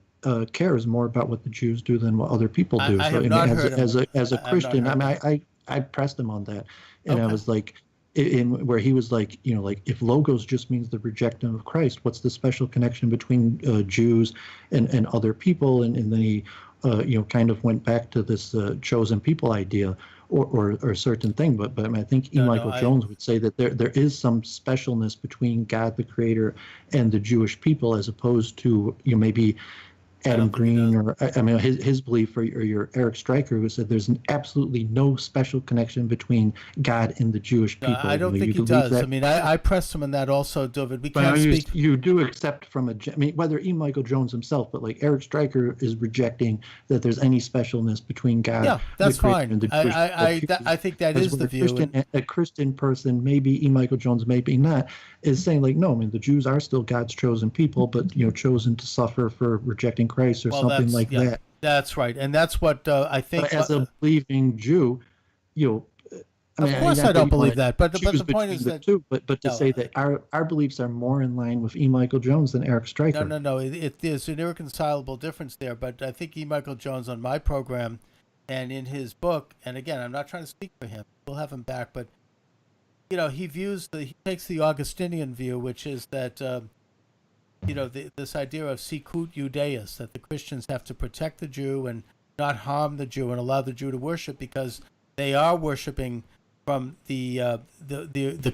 cares more about what the Jews do than what other people do. As a Christian, I pressed him on that, and I was like, where he was like, like if logos just means the rejection of Christ, what's the special connection between Jews and other people? And then he, kind of went back to this chosen people idea or a certain thing. But I think Michael Jones would say that there is some specialness between God the Creator and the Jewish people, as opposed to maybe Adam Green, or I mean his belief, or your Eric Stryker, who said there's absolutely no special connection between God and the Jewish people. I don't think he does. I mean, I pressed him on that also, David. We can't speak. You do accept from whether E. Michael Jones himself, but like Eric Stryker is rejecting that there's any specialness between God. Yeah, that's fine. And the Jewish I think that is the view. A Christian person, maybe E. Michael Jones, maybe not, is saying like, no, I mean the Jews are still God's chosen people, but chosen to suffer for rejecting Christ or something like that. That's right, and that's what I think. But as a believing Jew, of course I don't believe that. But the point is that too. But to say that our beliefs are more in line with E. Michael Jones than Eric Stryker. No. There's an irreconcilable difference there. But I think E. Michael Jones on my program, and in his book, and again, I'm not trying to speak for him. We'll have him back, but he takes the Augustinian view, which is that. This idea of sicut Judaeus, that the Christians have to protect the Jew and not harm the Jew and allow the Jew to worship, because they are worshiping from the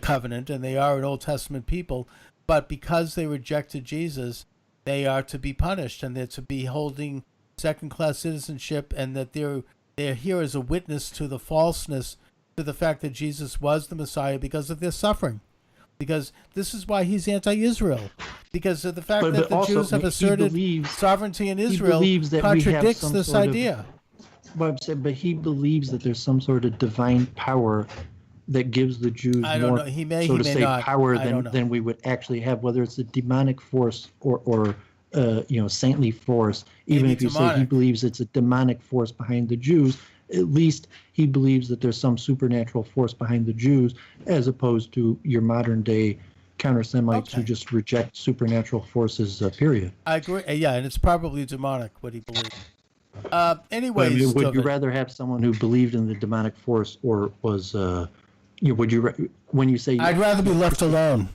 covenant, and they are an Old Testament people, but because they rejected Jesus, they are to be punished, and they're to be holding second-class citizenship, and that they're here as a witness to the falseness, to the fact that Jesus was the Messiah, because of their suffering. Because this is why he's anti-Israel. Because of the fact that the Jews have asserted sovereignty in Israel contradicts this idea. But he believes that there's some sort of divine power that gives the Jews more, power than we would actually have, whether it's a demonic force or saintly force. Even if you say he believes it's a demonic force behind the Jews, at least he believes that there's some supernatural force behind the Jews, as opposed to your modern day counter-Semites who just reject supernatural forces, period. I agree. Yeah, and it's probably demonic, what he believes. I Anyways, mean, would you David, rather have someone who believed in the demonic force, or was would you when you say I'd rather be left alone.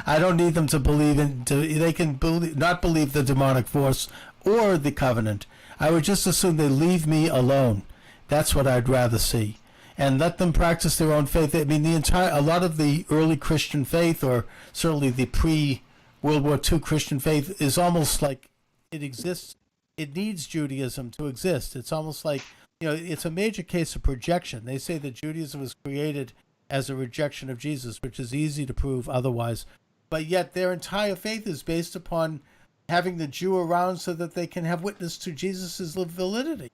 I don't need them to believe in. They can not believe the demonic force or the covenant. I would just assume they leave me alone. That's what I'd rather see, and let them practice their own faith. I mean, a lot of the early Christian faith, or certainly the pre-World War II Christian faith, is almost like it exists. It needs Judaism to exist. It's almost like, it's a major case of projection. They say that Judaism was created as a rejection of Jesus, which is easy to prove otherwise. But yet their entire faith is based upon having the Jew around so that they can have witness to Jesus' validity.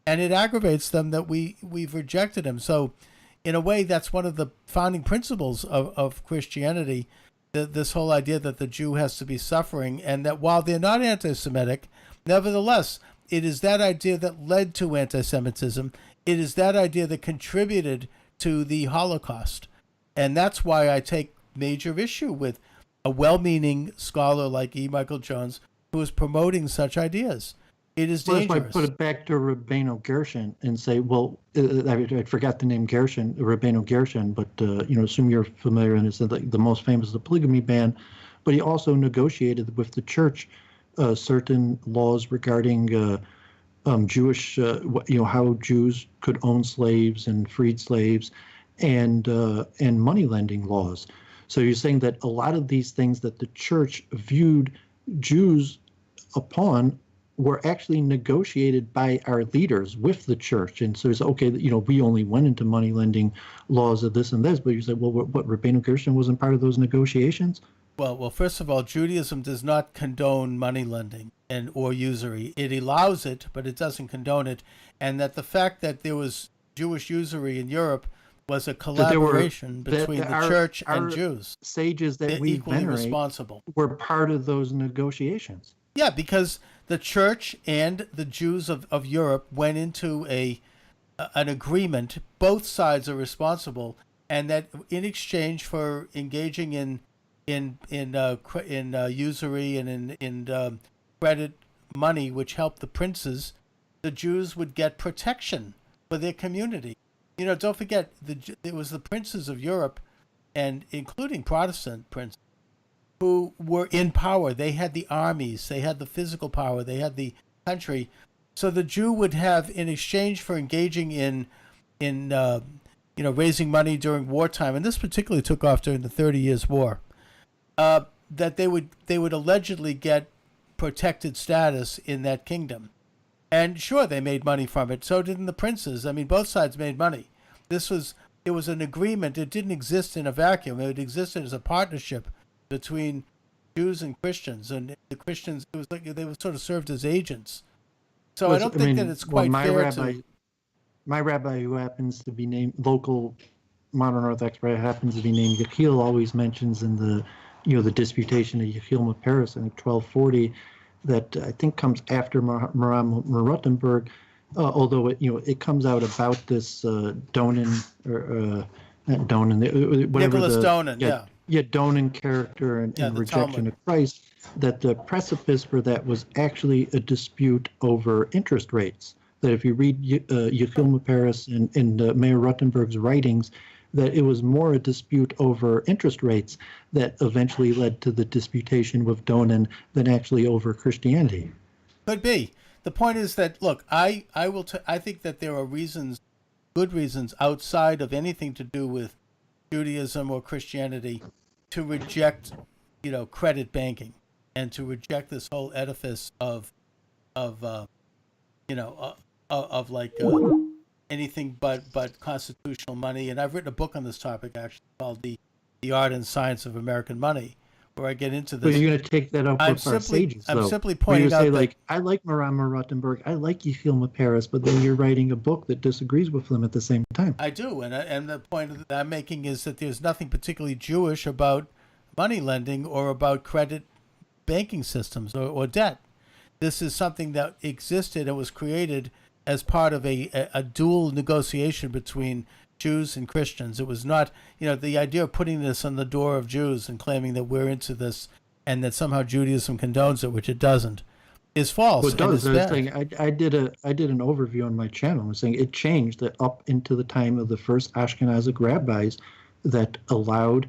And it aggravates them that we've rejected him. So in a way, that's one of the founding principles of Christianity, this whole idea that the Jew has to be suffering, and that while they're not anti-Semitic, nevertheless, it is that idea that led to anti-Semitism. It is that idea that contributed to the Holocaust. And that's why I take major issue with a well-meaning scholar like E. Michael Jones who is promoting such ideas. It is dangerous. Well, if I put it back to Rabbeinu Gershon and say, well, I forgot the name Gershon, Rabbeinu Gershon, but assume you're familiar, and it's the most famous, the polygamy ban. But he also negotiated with the church certain laws regarding Jewish, how Jews could own slaves and freed slaves, and money lending laws. So you're saying that a lot of these things that the church viewed Jews upon were actually negotiated by our leaders with the church. And so it's okay that, we only went into money lending laws of this and this, but you say, well, what Rabbeinu Gershon wasn't part of those negotiations? Well, first of all, Judaism does not condone money lending or usury. It allows it, but it doesn't condone it. And that the fact that there was Jewish usury in Europe was a collaboration between the church and Jews. Sages that we equally venerate responsible were part of those negotiations. Yeah, because the church and the Jews of Europe went into an agreement. Both sides are responsible, and that in exchange for engaging in usury and in credit money, which helped the princes, the Jews would get protection for their community. Don't forget, it was the princes of Europe, and including Protestant princes, who were in power. They had the armies, they had the physical power, they had the country. So the Jew would have, in exchange for engaging in raising money during wartime, and this particularly took off during the 30 Years' War, that they would allegedly get protected status in that kingdom. And sure, they made money from it. So didn't the princes. I mean, both sides made money. It was an agreement. It didn't exist in a vacuum. It existed as a partnership between Jews and Christians. And the Christians, it was like they were sort of served as agents. So I don't think that it's quite fair to... My rabbi, who happens to be named, local modern Orthodox rabbi, happens to be named Yechiel, always mentions in the disputation of Yechiel Paris in 1240, that I think comes after Maram Rottenberg, although it comes out about this Donin, or not Donin, whatever Nicholas Donin, yeah. Yeah, Donin character and rejection Talmud. of Christ, that the precipice for that was actually a dispute over interest rates. That if you read Yechiel Paris and Mayor Rottenberg's writings, that it was more a dispute over interest rates that eventually led to the disputation with Donin than actually over Christianity. Could be. The point is that, look, I think that there are good reasons outside of anything to do with Judaism or Christianity to reject, credit banking, and to reject this whole edifice of anything but constitutional money. And I've written a book on this topic actually called The Art and Science of American Money, where I get into this. But you're going to take that up with our sages, though. I'm simply pointing out that, I like Maram Rottenberg, I like Yechiel Paris, but then you're writing a book that disagrees with them at the same time. I do, and the point that I'm making is that there's nothing particularly Jewish about money lending or about credit banking systems or debt. This is something that existed and was created as part of a dual negotiation between Jews and Christians. It was not, the idea of putting this on the door of Jews and claiming that we're into this and that somehow Judaism condones it, which it doesn't. is false Well, it and does. is I was bad. saying I did an overview on my channel. I was saying it changed that up into the time of the first Ashkenazic rabbis that allowed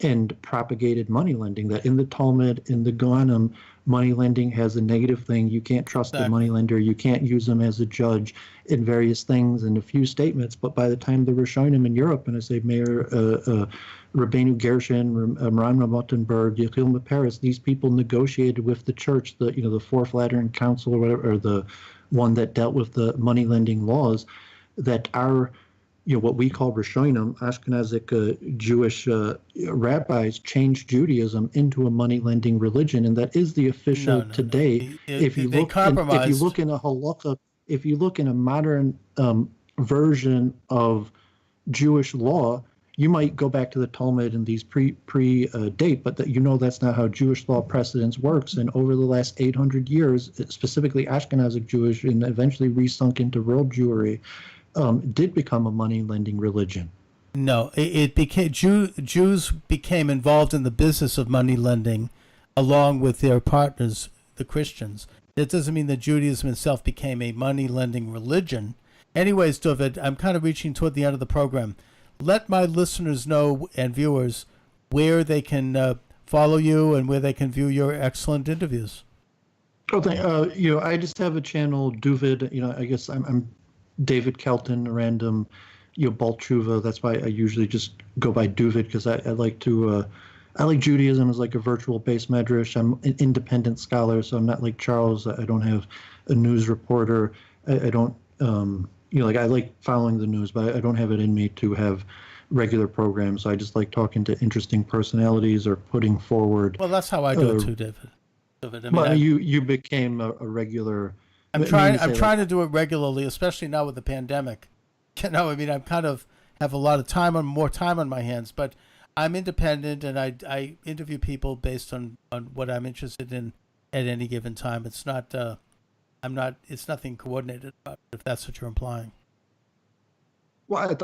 and propagated money lending. That in the Talmud, in the Goanim, money lending has a negative thing. You can't trust the Exactly. money lender. You can't use them as a judge in various things and a few statements. But by the time the Rishonim in Europe, and I say Mayor Rabbeinu Gershon, Moran Rottenberg, Yechilma Paris, these people negotiated with the church, the Fourth Lateran Council or whatever, or the one that dealt with the money lending laws, that are what we call Rishonim, Ashkenazic Jewish rabbis, changed Judaism into a money lending religion, and that is the official No. today. If you They look compromised. in a halakha, if you look in a modern version of Jewish law, you might go back to the Talmud and these pre date, but that's not how Jewish law precedence works. And over the last 800 years, specifically Ashkenazic Jewish, and eventually resunk into world Jewry, did become a money lending religion. No, it became Jews became involved in the business of money lending, along with their partners, the Christians. That doesn't mean that Judaism itself became a money lending religion. Anyways, David, I'm kind of reaching toward the end of the program. Let my listeners know and viewers where they can follow you and where they can view your excellent interviews. Oh, I just have a channel, Duvid. I guess I'm David Kelton, random, Baltruva. That's why I usually just go by Duvid, because I like to, I like Judaism as like a virtual base medrash. I'm an independent scholar, so I'm not like Charles. I don't have a news reporter. I don't, I like following the news, but I don't have it in me to have regular programs. So I just like talking to interesting personalities or putting forward. Well, that's how I do it too, David. I mean, you became a regular. I'm trying to do it regularly, especially now with the pandemic. I'm kind of have a lot of more time on my hands, but I'm independent and I interview people based on what I'm interested in at any given time. It's not, it's nothing coordinated about it, if that's what you're implying. Well,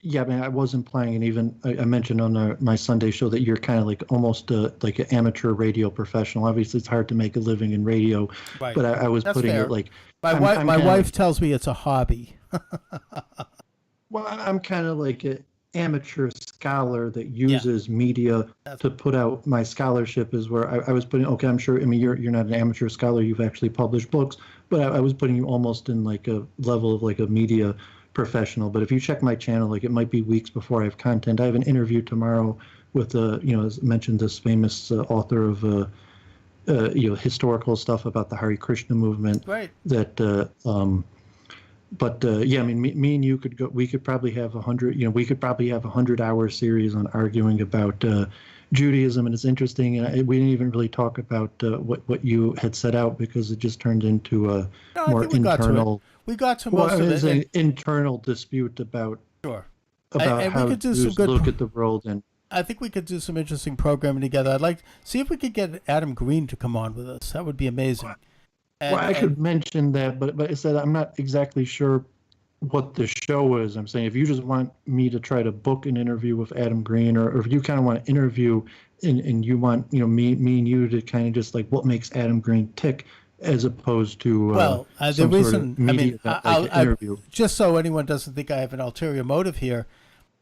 I was implying, and even I mentioned on my Sunday show that you're kind of like almost like an amateur radio professional. Obviously, it's hard to make a living in radio, right. But I was putting fair. it like my wife tells me it's a hobby. Well, I'm kind of like an amateur scholar that uses media to put out my scholarship. Is where I was putting. Okay, I'm sure. I mean, you're not an amateur scholar. You've actually published books, but I was putting you almost in like a level of like a media professional. But if you check my channel, like it might be weeks before I have content. I have an interview tomorrow with as mentioned, this famous author of historical stuff about the Hare Krishna movement. Right. That I mean, me and you could go. We could probably have 100. We could probably have 100-hour series on arguing about Judaism, and it's interesting. And we didn't even really talk about what you had set out, because it just turned into a more internal. We got to most of it. An internal dispute about how we could do Jews look at the world, and I think we could do some interesting programming together. I'd like to see if we could get Adam Green to come on with us. That would be amazing. I could mention that, but I said I'm not exactly sure what the show is. I'm saying if you just want me to try to book an interview with Adam Green, or if you kind of want to interview and you want me and you to kind of just like what makes Adam Green tick, as opposed to the reason, interview. Just so anyone doesn't think I have an ulterior motive here,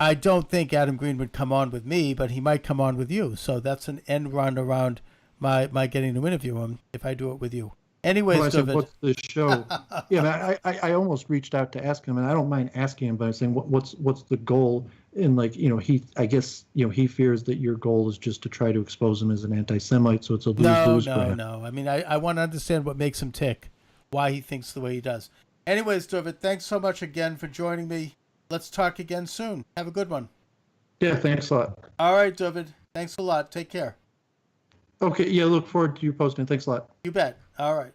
I don't think Adam Green would come on with me, but he might come on with you. So that's an end run around my getting to interview him if I do it with you. Anyways, David. What's the show? I almost reached out to ask him, and I don't mind asking him, but I'm saying what's the goal? And I guess he fears that your goal is just to try to expose him as an anti-Semite, so it's a lose-lose for him. No. I mean, I want to understand what makes him tick, why he thinks the way he does. Anyways, David, thanks so much again for joining me. Let's talk again soon. Have a good one. Yeah, thanks a lot. All right, David. Thanks a lot. Take care. Okay, yeah, look forward to you posting. Thanks a lot. You bet. All right.